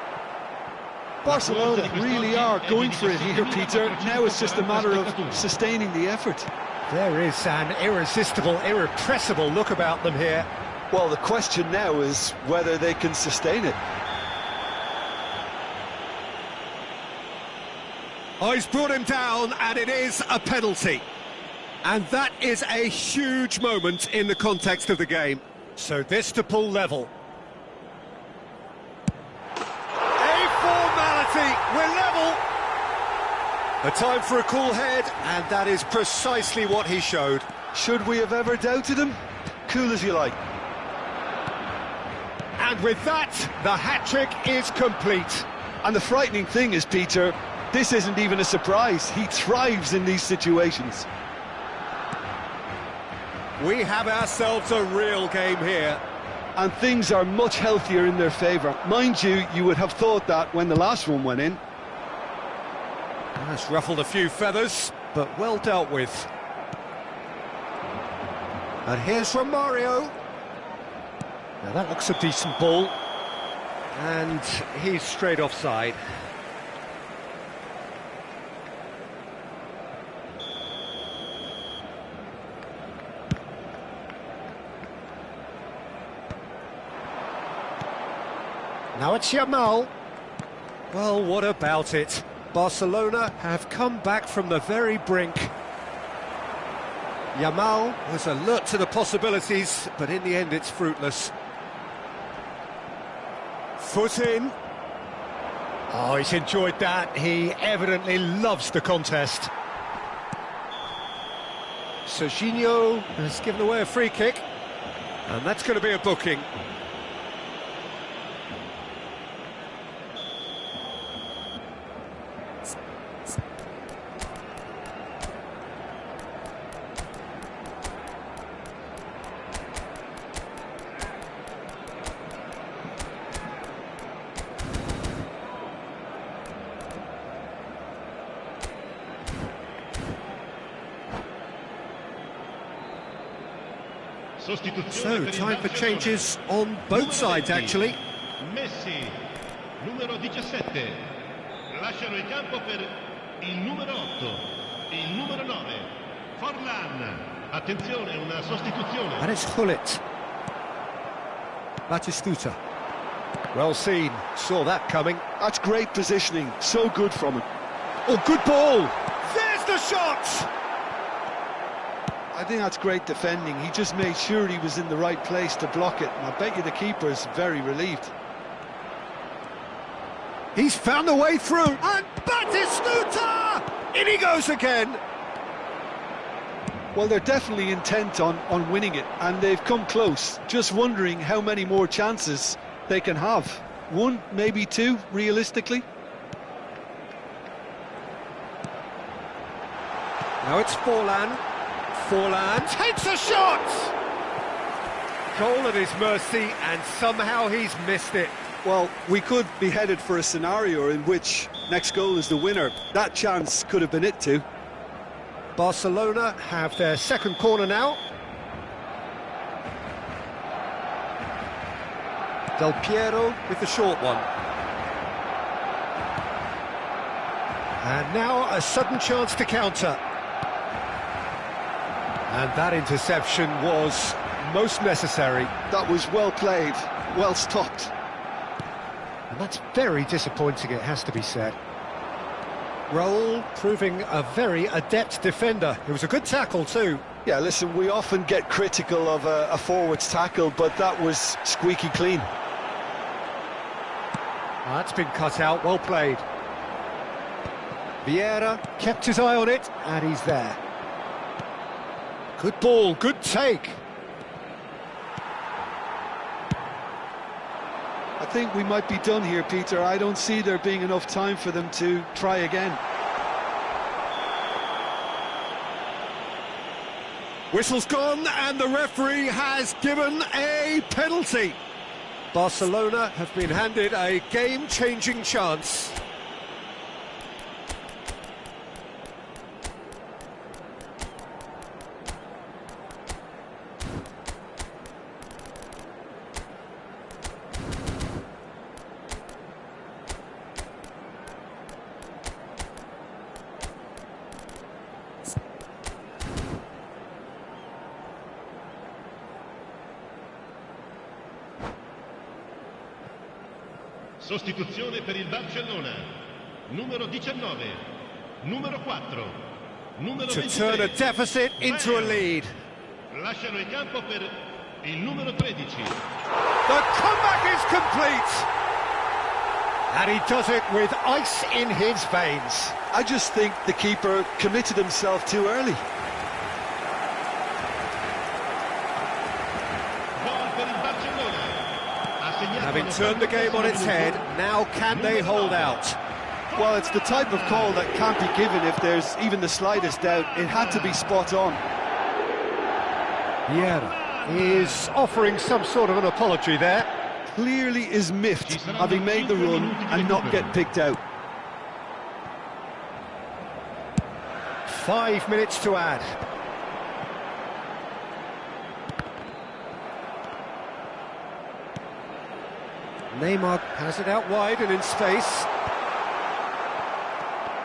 Barcelona really are going for it here, Peter. Now it's just a matter of sustaining the effort. There is an irresistible, irrepressible look about them here. Well, the question now is whether they can sustain it. Oh, he's brought him down, and it is a penalty. And that is a huge moment in the context of the game. So this to pull level. A formality, we're level. A time for a cool head, and that is precisely what he showed. Should we have ever doubted him? Cool as you like. And with that, the hat-trick is complete. And the frightening thing is, Peter, this isn't even a surprise. He thrives in these situations. We have ourselves a real game here. And things are much healthier in their favour. Mind you, you would have thought that when the last one went in. That's ruffled a few feathers, but well dealt with. And here's Romario. Now that looks a decent ball. And he's straight offside. Now it's Yamal. Well, what about it? Barcelona have come back from the very brink. Yamal was alert to the possibilities, but in the end it's fruitless. Foot in. Oh, he's enjoyed that. He evidently loves the contest. Serginho has given away a free kick, and that's going to be a booking. So, time for changes on both sides, actually. Messi, numero 17. Lasciano il campo per il numero 8, il numero 9. Forlan. Attenzione, una sostituzione. And it's Hullet. Batistuta. Well seen, saw that coming. That's great positioning, so good from him. Oh, good ball! There's the shot! I think that's great defending. He just made sure he was in the right place to block it, and I bet you the keeper's very relieved. He's found a way through, and Batistuta! In he goes again! Well, they're definitely intent on winning it, and they've come close. Just wondering how many more chances they can have. One, maybe two, realistically. Now it's Forlan. Forlan takes a shot! Goal at his mercy, and somehow he's missed it. Well, we could be headed for a scenario in which next goal is the winner. That chance could have been it too. Barcelona have their second corner now. Del Piero with the short one. And now a sudden chance to counter. And that interception was most necessary. That was well played, well stopped. And that's very disappointing, it has to be said. Raul proving a very adept defender. It was a good tackle too. Yeah, listen, we often get critical of a forward's tackle, but that was squeaky clean. That's been cut out, well played. Vieira kept his eye on it, and he's there. Good ball, good take. I think we might be done here, Peter. I don't see there being enough time for them to try again. Whistle's gone, and the referee has given a penalty. Barcelona have been handed a game-changing chance. Sostituzione per il Barcellona. Numero 19, numero 4, numero 23. To turn a deficit into a lead. Lasciano il campo per il numero 13. The comeback is complete. And he does it with ice in his veins. I just think the keeper committed himself too early. Having turned the game on its head, now can they hold out? Well, it's the type of call that can't be given if there's even the slightest doubt. It had to be spot on. Vieira is offering some sort of an apology there. Clearly is miffed, having made the run and not get picked out. 5 minutes to add. Neymar has it out wide and in space.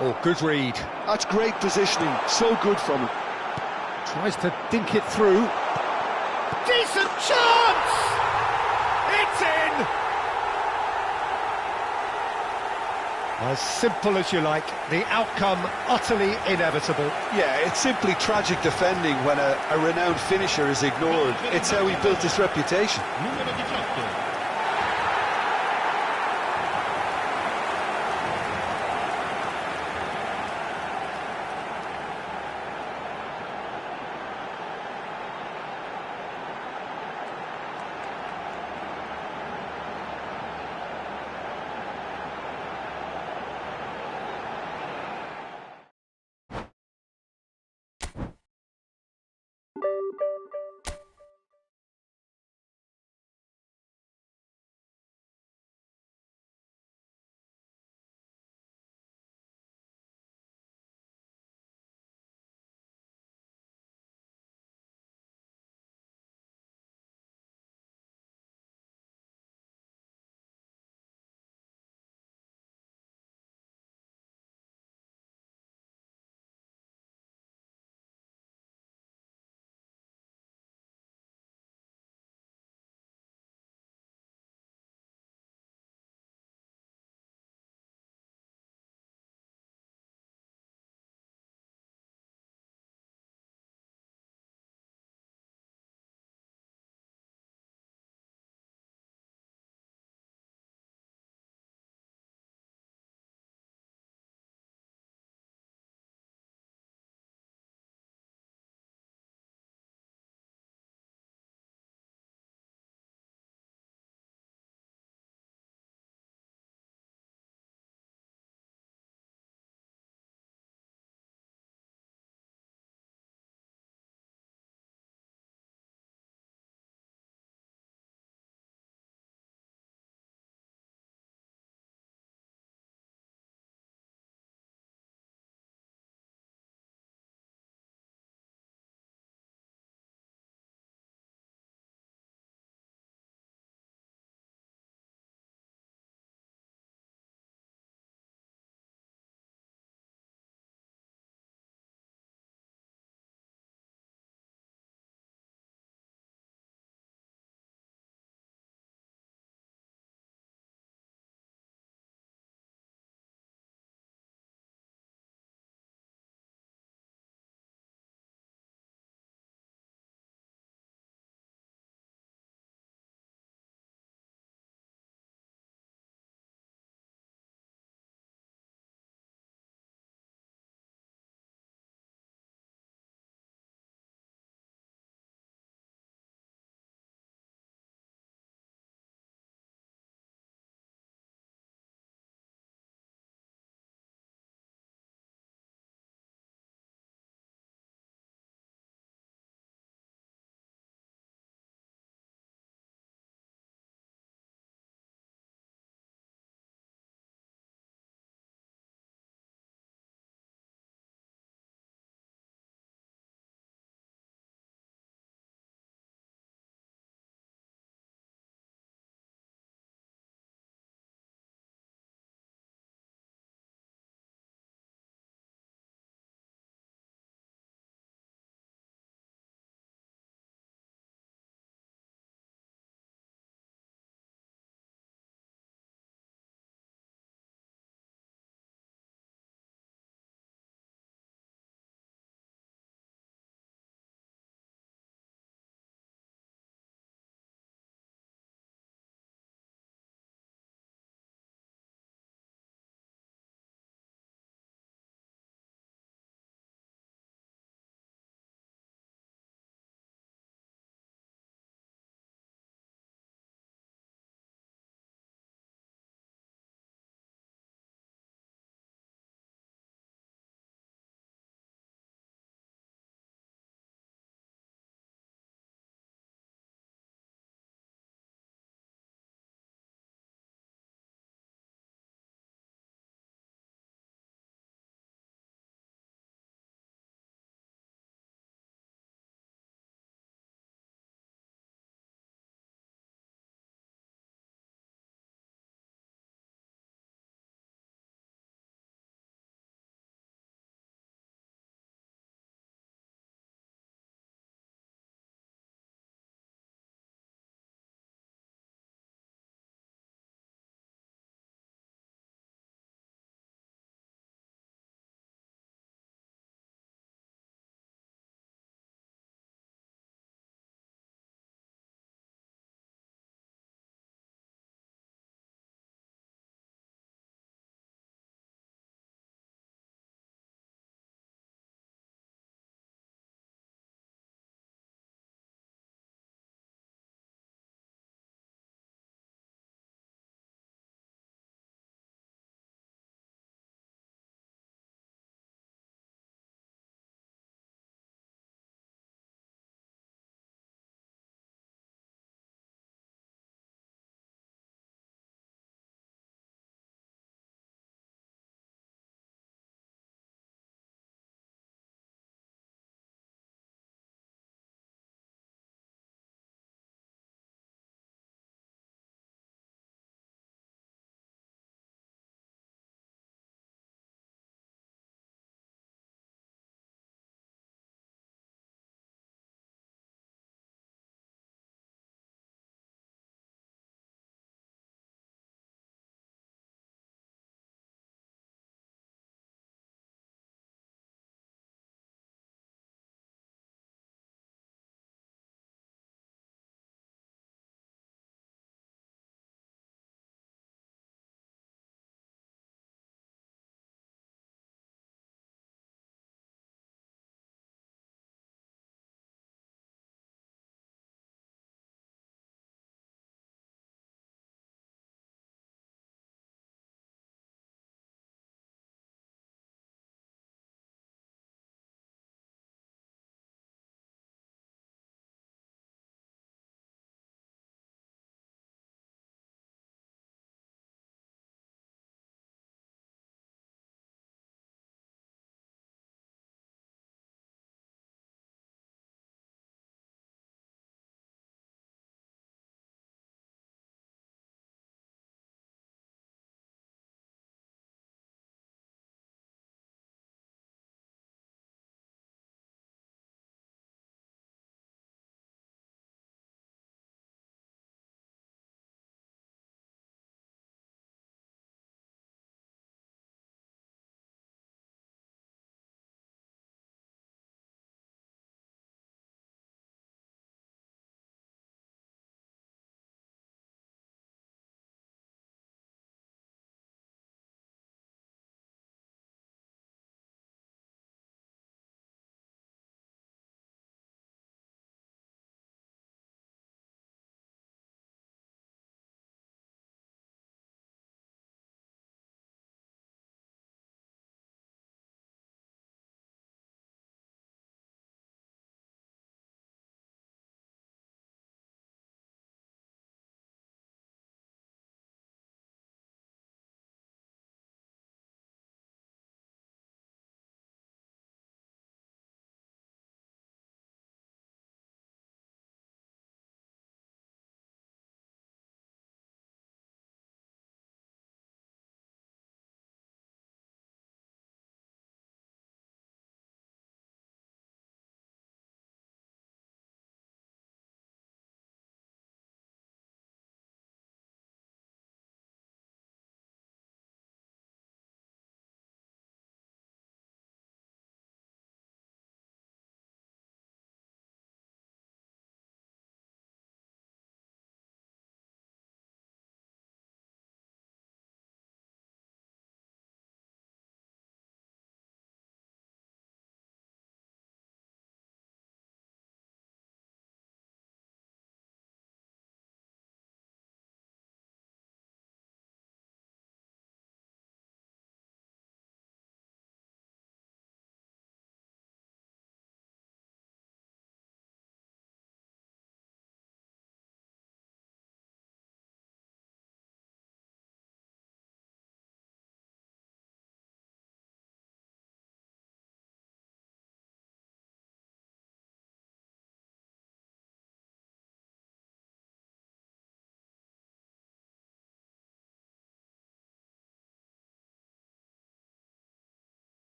Oh, good read. That's great positioning, so good from him. Tries to dink it through. Decent chance! It's in! As simple as you like, the outcome utterly inevitable. Yeah, it's simply tragic defending when a renowned finisher is ignored. It's how he built his reputation. Numero 18.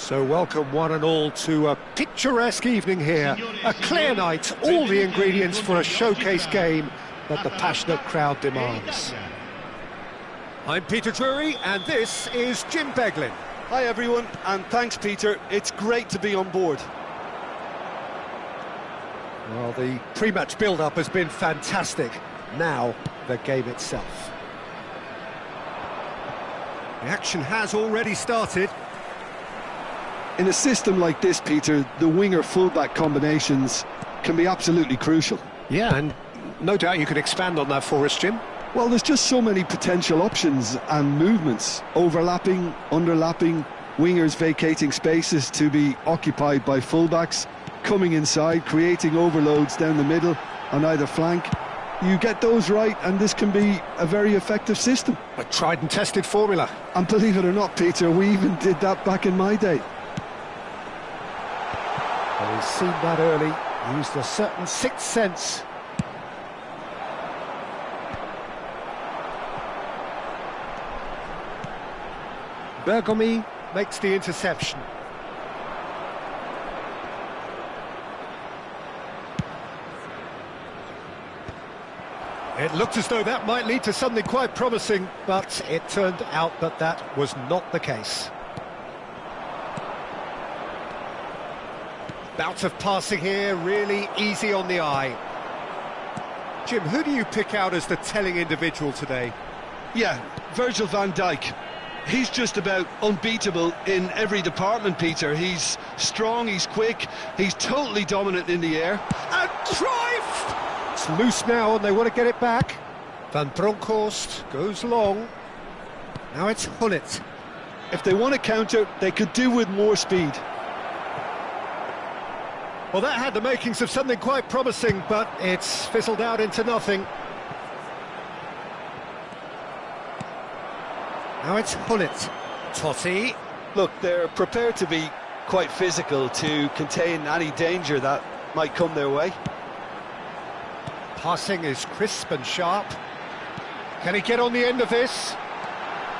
So welcome one and all to a picturesque evening here, a clear night, all the ingredients for a showcase game that the passionate crowd demands. I'm Peter Drury and this is Jim Beglin. Hi everyone, and thanks Peter, it's great to be on board. Well, the pre-match build-up has been fantastic. Now, the game itself. The action has already started. In a system like this, Peter, the winger-fullback combinations can be absolutely crucial. Yeah, and no doubt you could expand on that for us, Jim. Well, there's just so many potential options and movements. Overlapping, underlapping, wingers vacating spaces to be occupied by fullbacks, coming inside, creating overloads down the middle on either flank. You get those right and this can be a very effective system. A tried and tested formula. And believe it or not, Peter, we even did that back in my day. Well, he's seen that early, used a certain sixth sense. Bergomi makes the interception. It looked as though that might lead to something quite promising, but it turned out that that was not the case. Bout of passing here, really easy on the eye. Jim, who do you pick out as the telling individual today? Yeah, Virgil van Dijk. He's just about unbeatable in every department, Peter. He's strong, he's quick, he's totally dominant in the air. And Cruyff! It's loose now and they want to get it back. Van Bronckhorst goes long. Now it's Gullit. If they want to counter, they could do with more speed. Well, that had the makings of something quite promising, but it's fizzled out into nothing. Now it's Gullit. Totti. Look, they're prepared to be quite physical to contain any danger that might come their way. Passing is crisp and sharp. Can he get on the end of this?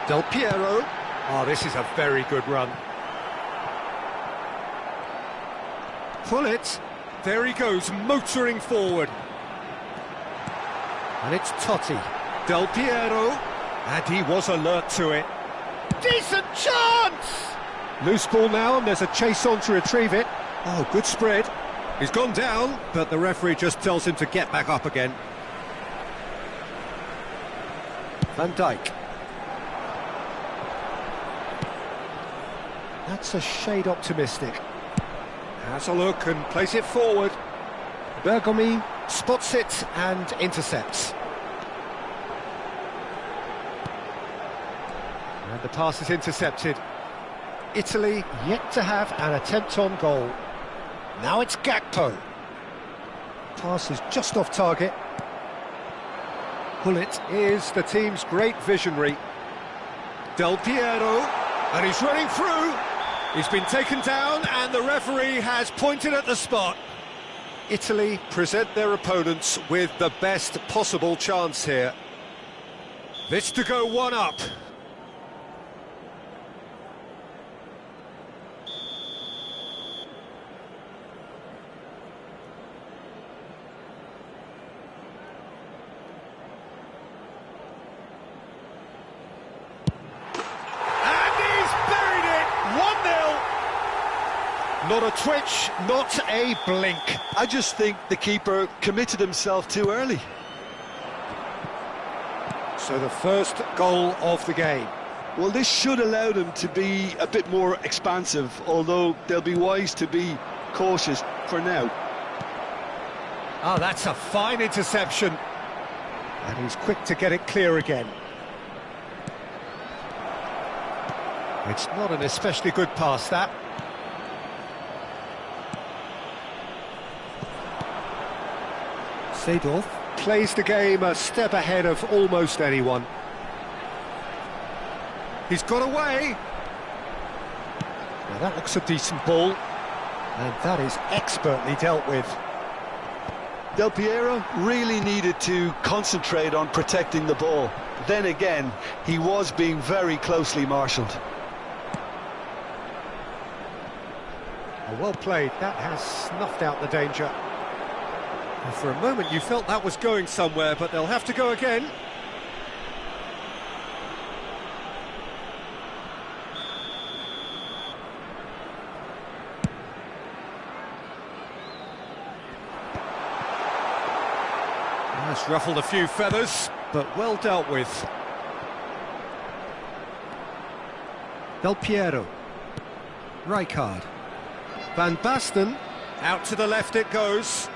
Del Piero. Oh, this is a very good run. Gullit. There he goes, motoring forward. And it's Totti. Del Piero. And he was alert to it. Decent chance! Loose ball now, and there's a chase on to retrieve it. Oh, good spread. He's gone down, but the referee just tells him to get back up again. Van Dijk. That's a shade optimistic. Has a look and plays it forward. Bergomi spots it and intercepts. And the pass is intercepted. Italy yet to have an attempt on goal. Now it's Gakpo. Pass is just off target. Gullit is the team's great visionary. Del Piero, and he's running through. He's been taken down and the referee has pointed at the spot. Italy present their opponents with the best possible chance here. This to go one up. Not a twitch, not a blink. I just think the keeper committed himself too early. So the first goal of the game. Well, this should allow them to be a bit more expansive, although they'll be wise to be cautious for now. Oh, that's a fine interception. And he's quick to get it clear again. It's not an especially good pass, that. Seedorf plays the game a step ahead of almost anyone. He's got away. Now that looks a decent ball. And that is expertly dealt with. Del Piero really needed to concentrate on protecting the ball. Then again, he was being very closely marshalled. Well played, that has snuffed out the danger. And for a moment you felt that was going somewhere, but they'll have to go again. That's ruffled a few feathers, but well dealt with. Del Piero. Rijkaard. Van Basten. Out to the left it goes.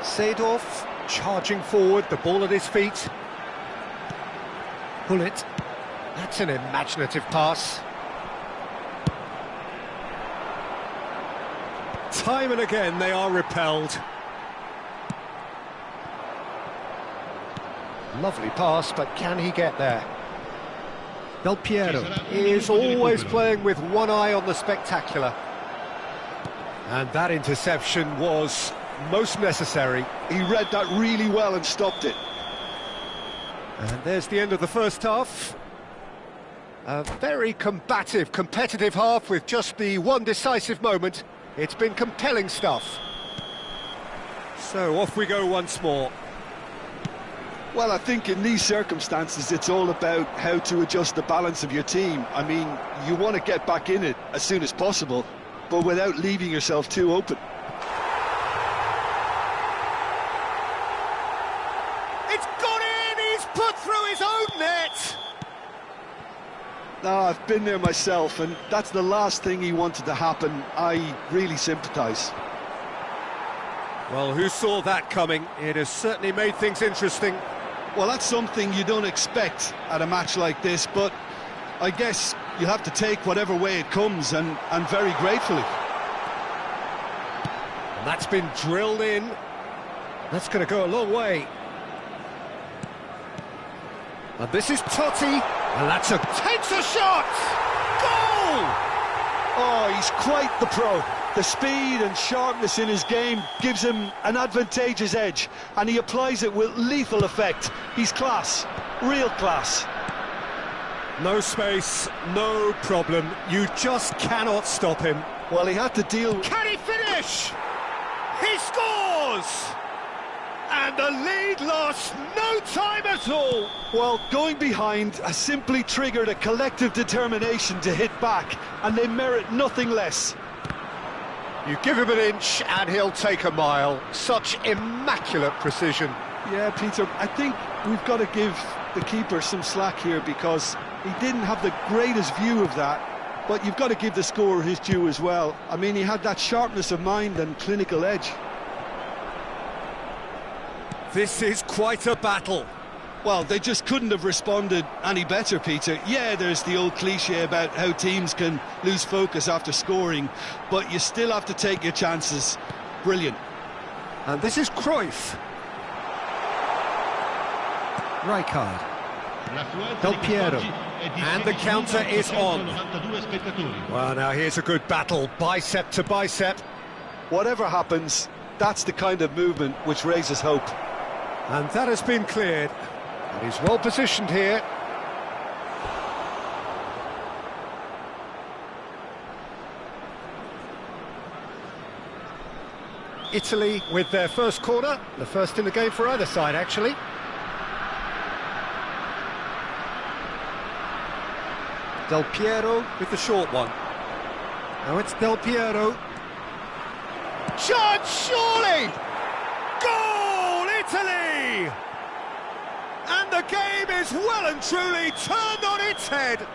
Seedorf charging forward, the ball at his feet. Gullit. That's an imaginative pass. Time and again they are repelled. Lovely pass, but can he get there? Del Piero is always playing with one eye on the spectacular. And that interception was most necessary. He read that really well and stopped it. And there's the end of the first half. A very combative, competitive half with just the one decisive moment. It's been compelling stuff. So off we go once more. Well, I think in these circumstances it's all about how to adjust the balance of your team. I mean, you want to get back in it as soon as possible, but without leaving yourself too open. It's gone in! He's put through his own net! No, I've been there myself, and that's the last thing he wanted to happen. I really sympathise. Well, who saw that coming? It has certainly made things interesting. Well, that's something you don't expect at a match like this, but I guess you have to take whatever way it comes, and very gratefully. And that's been drilled in. That's going to go a long way. And this is Totti, and takes a shot! Goal! Oh, he's quite the pro. The speed and sharpness in his game gives him an advantageous edge, and he applies it with lethal effect. He's class, real class. No space, no problem. You just cannot stop him. Well, he had to deal... Can he finish? He scores! And the lead lost no time at all. Well, going behind has simply triggered a collective determination to hit back, and they merit nothing less. You give him an inch and he'll take a mile. Such immaculate precision. Yeah, Peter, I think we've got to give the keeper some slack here, because he didn't have the greatest view of that, but you've got to give the scorer his due as well. I mean, he had that sharpness of mind and clinical edge. This is quite a battle. Well, they just couldn't have responded any better, Peter. Yeah, there's the old cliche about how teams can lose focus after scoring, but you still have to take your chances. Brilliant. And this is Cruyff. Rijkaard. Del Piero. And the counter is on. Well, now here's a good battle, bicep to bicep. Whatever happens, that's the kind of movement which raises hope. And that has been cleared. And he's well positioned here. Italy with their first corner, the first in the game for either side, actually. Del Piero with the short one. Now it's Del Piero. Shot, surely! Goal, Italy! And the game is well and truly turned on its head.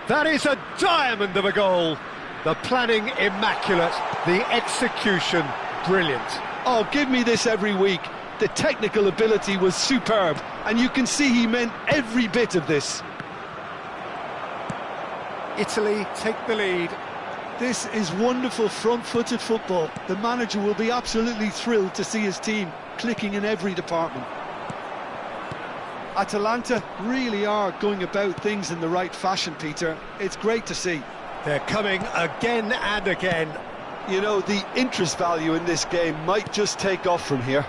That is a diamond of a goal. The planning immaculate, the execution brilliant. Oh, give me this every week. The technical ability was superb, and you can see he meant every bit of this. Italy take the lead. This is wonderful front-footed football. The manager will be absolutely thrilled to see his team clicking in every department. Atalanta really are going about things in the right fashion, Peter. It's great to see. They're coming again and again. You know, the interest value in this game might just take off from here.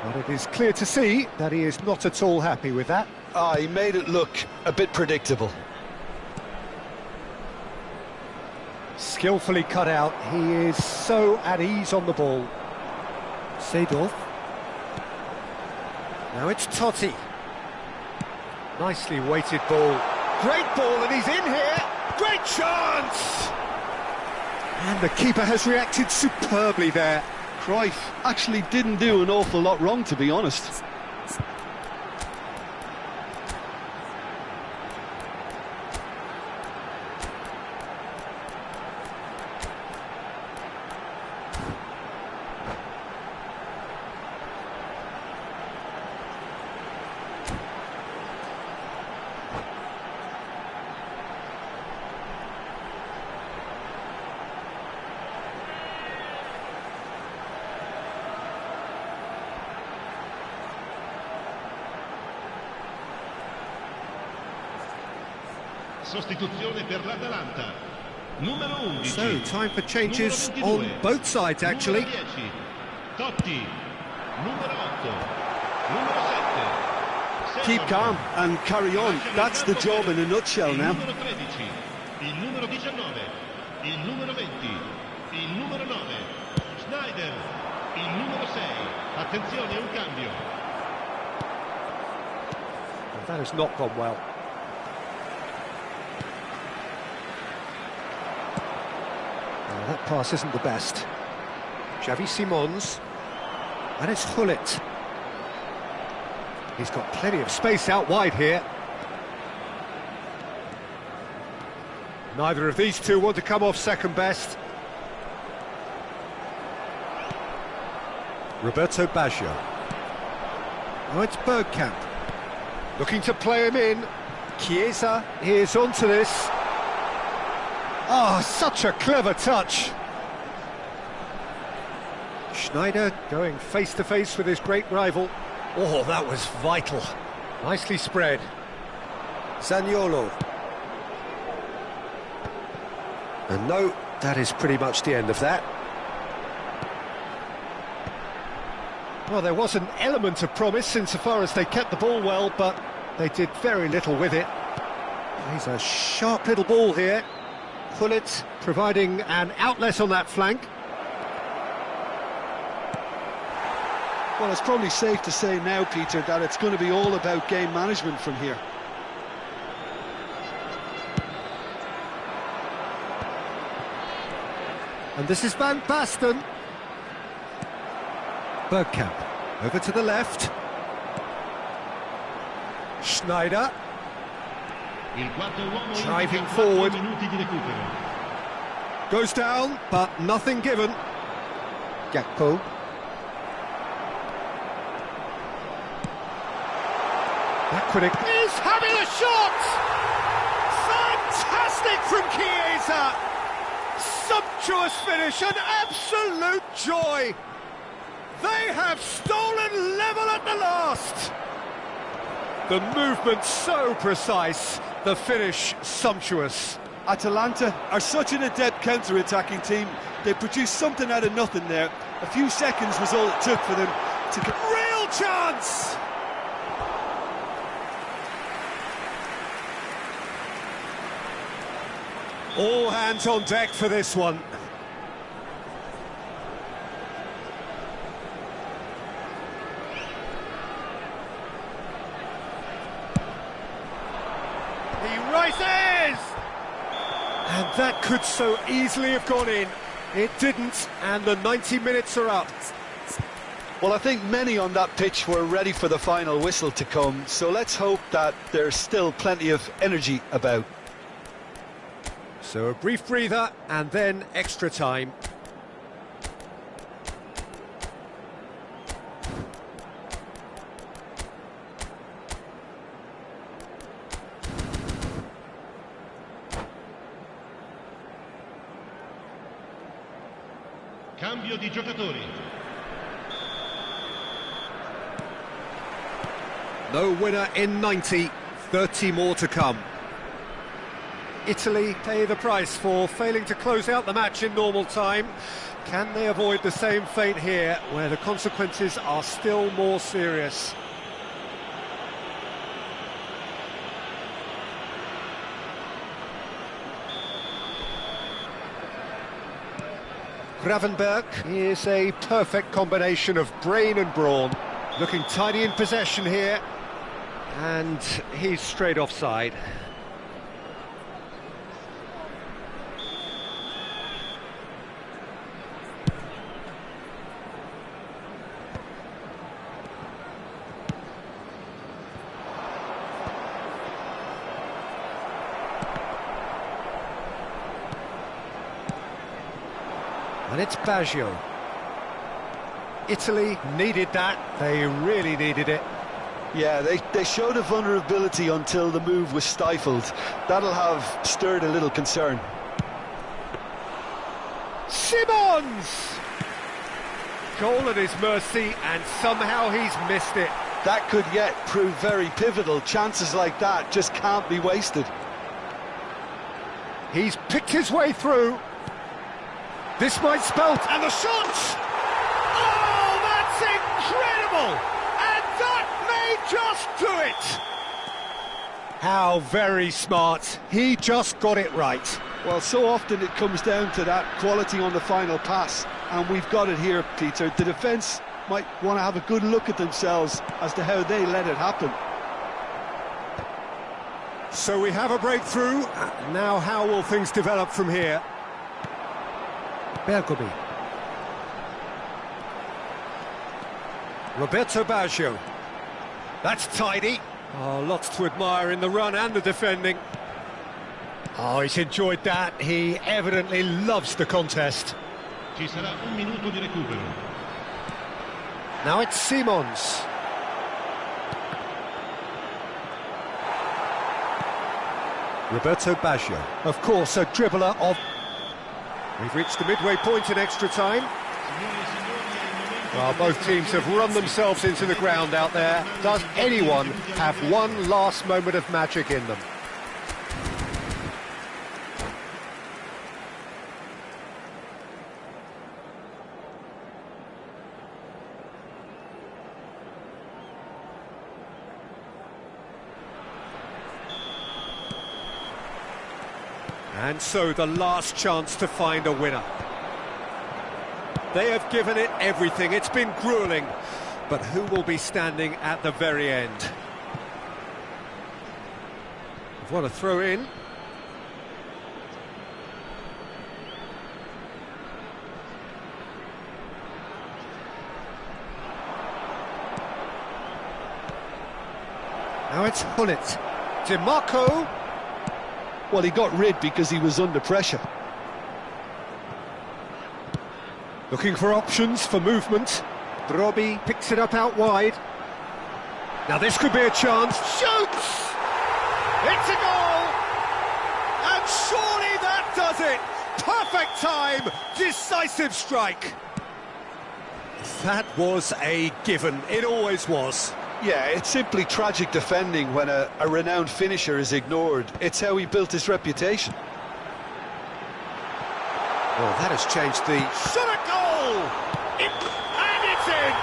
But it is clear to see that he is not at all happy with that. He made it look a bit predictable. Skillfully cut out. He is so at ease on the ball. Seedorf. Now it's Totti. Nicely weighted ball. Great ball, and he's in here. Great chance! And the keeper has reacted superbly there. Cruyff actually didn't do an awful lot wrong, to be honest. Sostituzione per l'Atalanta. Numero 11. So, time for changes on both sides, actually. Numero 10. Totti. Numero 8. Numero 7. Keep calm and carry on. That's the job in a nutshell now. Il numero 13. Il numero 19. Il numero 20. Il numero 9. Schneider. Il numero 6. Attenzione, un cambio. Well, that has not gone well. That pass isn't the best. Xavi Simons. And it's Hullet. He's got plenty of space out wide here. Neither of these two want to come off second best. Roberto Baggio. Oh, it's Bergkamp. Looking to play him in. Chiesa is onto this. Oh, such a clever touch. Schneider going face-to-face with his great rival. Oh, that was vital. Nicely spread. Zaniolo. And no, that is pretty much the end of that. Well, there was an element of promise insofar as they kept the ball well, but they did very little with it. He's a sharp little ball here. Gullit providing an outlet on that flank. Well, it's probably safe to say now, Peter, that it's going to be all about game management from here. And this is Van Basten. Bergkamp, over to the left. Schneider. Driving forward. Goes down, but nothing given. Gakpo. Aquinic is having a shot! Fantastic from Chiesa! Sumptuous finish, an absolute joy! They have stolen level at the last! The movement so precise, the finish sumptuous. Atalanta are such an adept counter-attacking team. They produced something out of nothing there. A few seconds was all it took for them to get real chance! All hands on deck for this one. He rises! And that could so easily have gone in. It didn't, and the 90 minutes are up. Well, I think many on that pitch were ready for the final whistle to come, so let's hope that there's still plenty of energy about. So a brief breather, and then extra time. Cambio di giocatori. No winner in 90, 30 more to come. Italy pay the price for failing to close out the match in normal time. Can they avoid the same fate here, where the consequences are still more serious? Gravenberg is a perfect combination of brain and brawn. Looking tidy in possession here, and he's straight offside. And it's Baggio. Italy needed that, they really needed it. Yeah, they showed a vulnerability until the move was stifled. That'll have stirred a little concern. Simons! Goal at his mercy, and somehow he's missed it. That could yet prove very pivotal. Chances like that just can't be wasted. He's picked his way through. This might spell... And the shot! Oh, that's incredible! And that may just do it! How very smart. He just got it right. Well, so often it comes down to that quality on the final pass, and we've got it here, Peter. The defence might want to have a good look at themselves as to how they let it happen. So we have a breakthrough. Now how will things develop from here? Bergomi. Roberto Baggio. That's tidy. Oh, lots to admire in the run and the defending. Oh, he's enjoyed that. He evidently loves the contest. Ci sarà un minuto di recupero. Now it's Simons. Roberto Baggio. Of course, a dribbler of... We've reached the midway point in extra time. Well, both teams have run themselves into the ground out there. Does anyone have one last moment of magic in them? And so the last chance to find a winner. They have given it everything. It's been gruelling. But who will be standing at the very end? What a throw in. Now it's Hullet. DiMarco. Well, he got rid because he was under pressure. Looking for options for movement. Robbie picks it up out wide. Now this could be a chance. Shoots! It's a goal! And surely that does it! Perfect time! Decisive strike! That was a given. It always was. Yeah, it's simply tragic defending when a renowned finisher is ignored. It's how he built his reputation. Well, that has changed the... Shot a goal! And it's in!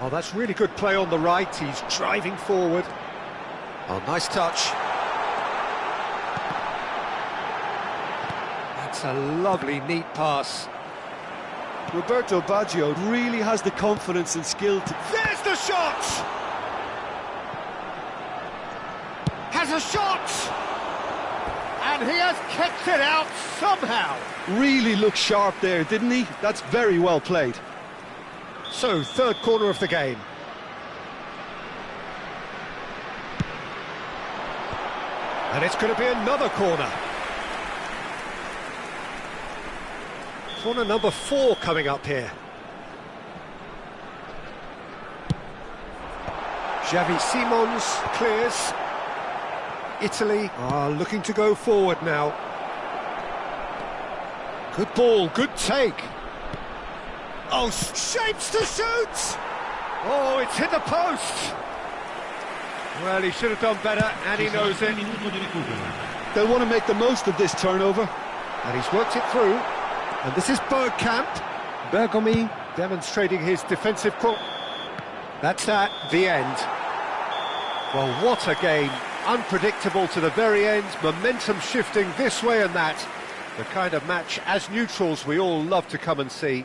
Oh, that's really good play on the right. He's driving forward. Oh, nice touch. That's a lovely, neat pass. Roberto Baggio really has the confidence and skill to... There's the shot! Has a shot! And he has kicked it out somehow. Really looked sharp there, didn't he? That's very well played. So, third corner of the game. And it's going to be another corner. Corner number 4 coming up here. Xavi Simons clears. Italy are looking to go forward now. Good ball, good take. Oh, shapes to shoot! Oh, it's hit the post! Well, he should have done better, and he knows it. They'll want to make the most of this turnover. And he's worked it through. And this is Bergkamp. Bergomi demonstrating his defensive core. That's at the end. Well, what a game. Unpredictable to the very end. Momentum shifting this way and that. The kind of match, as neutrals, we all love to come and see.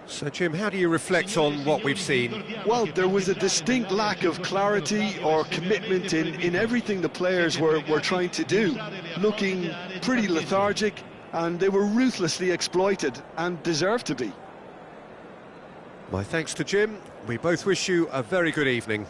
So, Jim, how do you reflect on what we've seen? Well, there was a distinct lack of clarity or commitment in everything the players were trying to do. Looking pretty lethargic, and they were ruthlessly exploited, and deserved to be. My thanks to Jim. We both wish you a very good evening.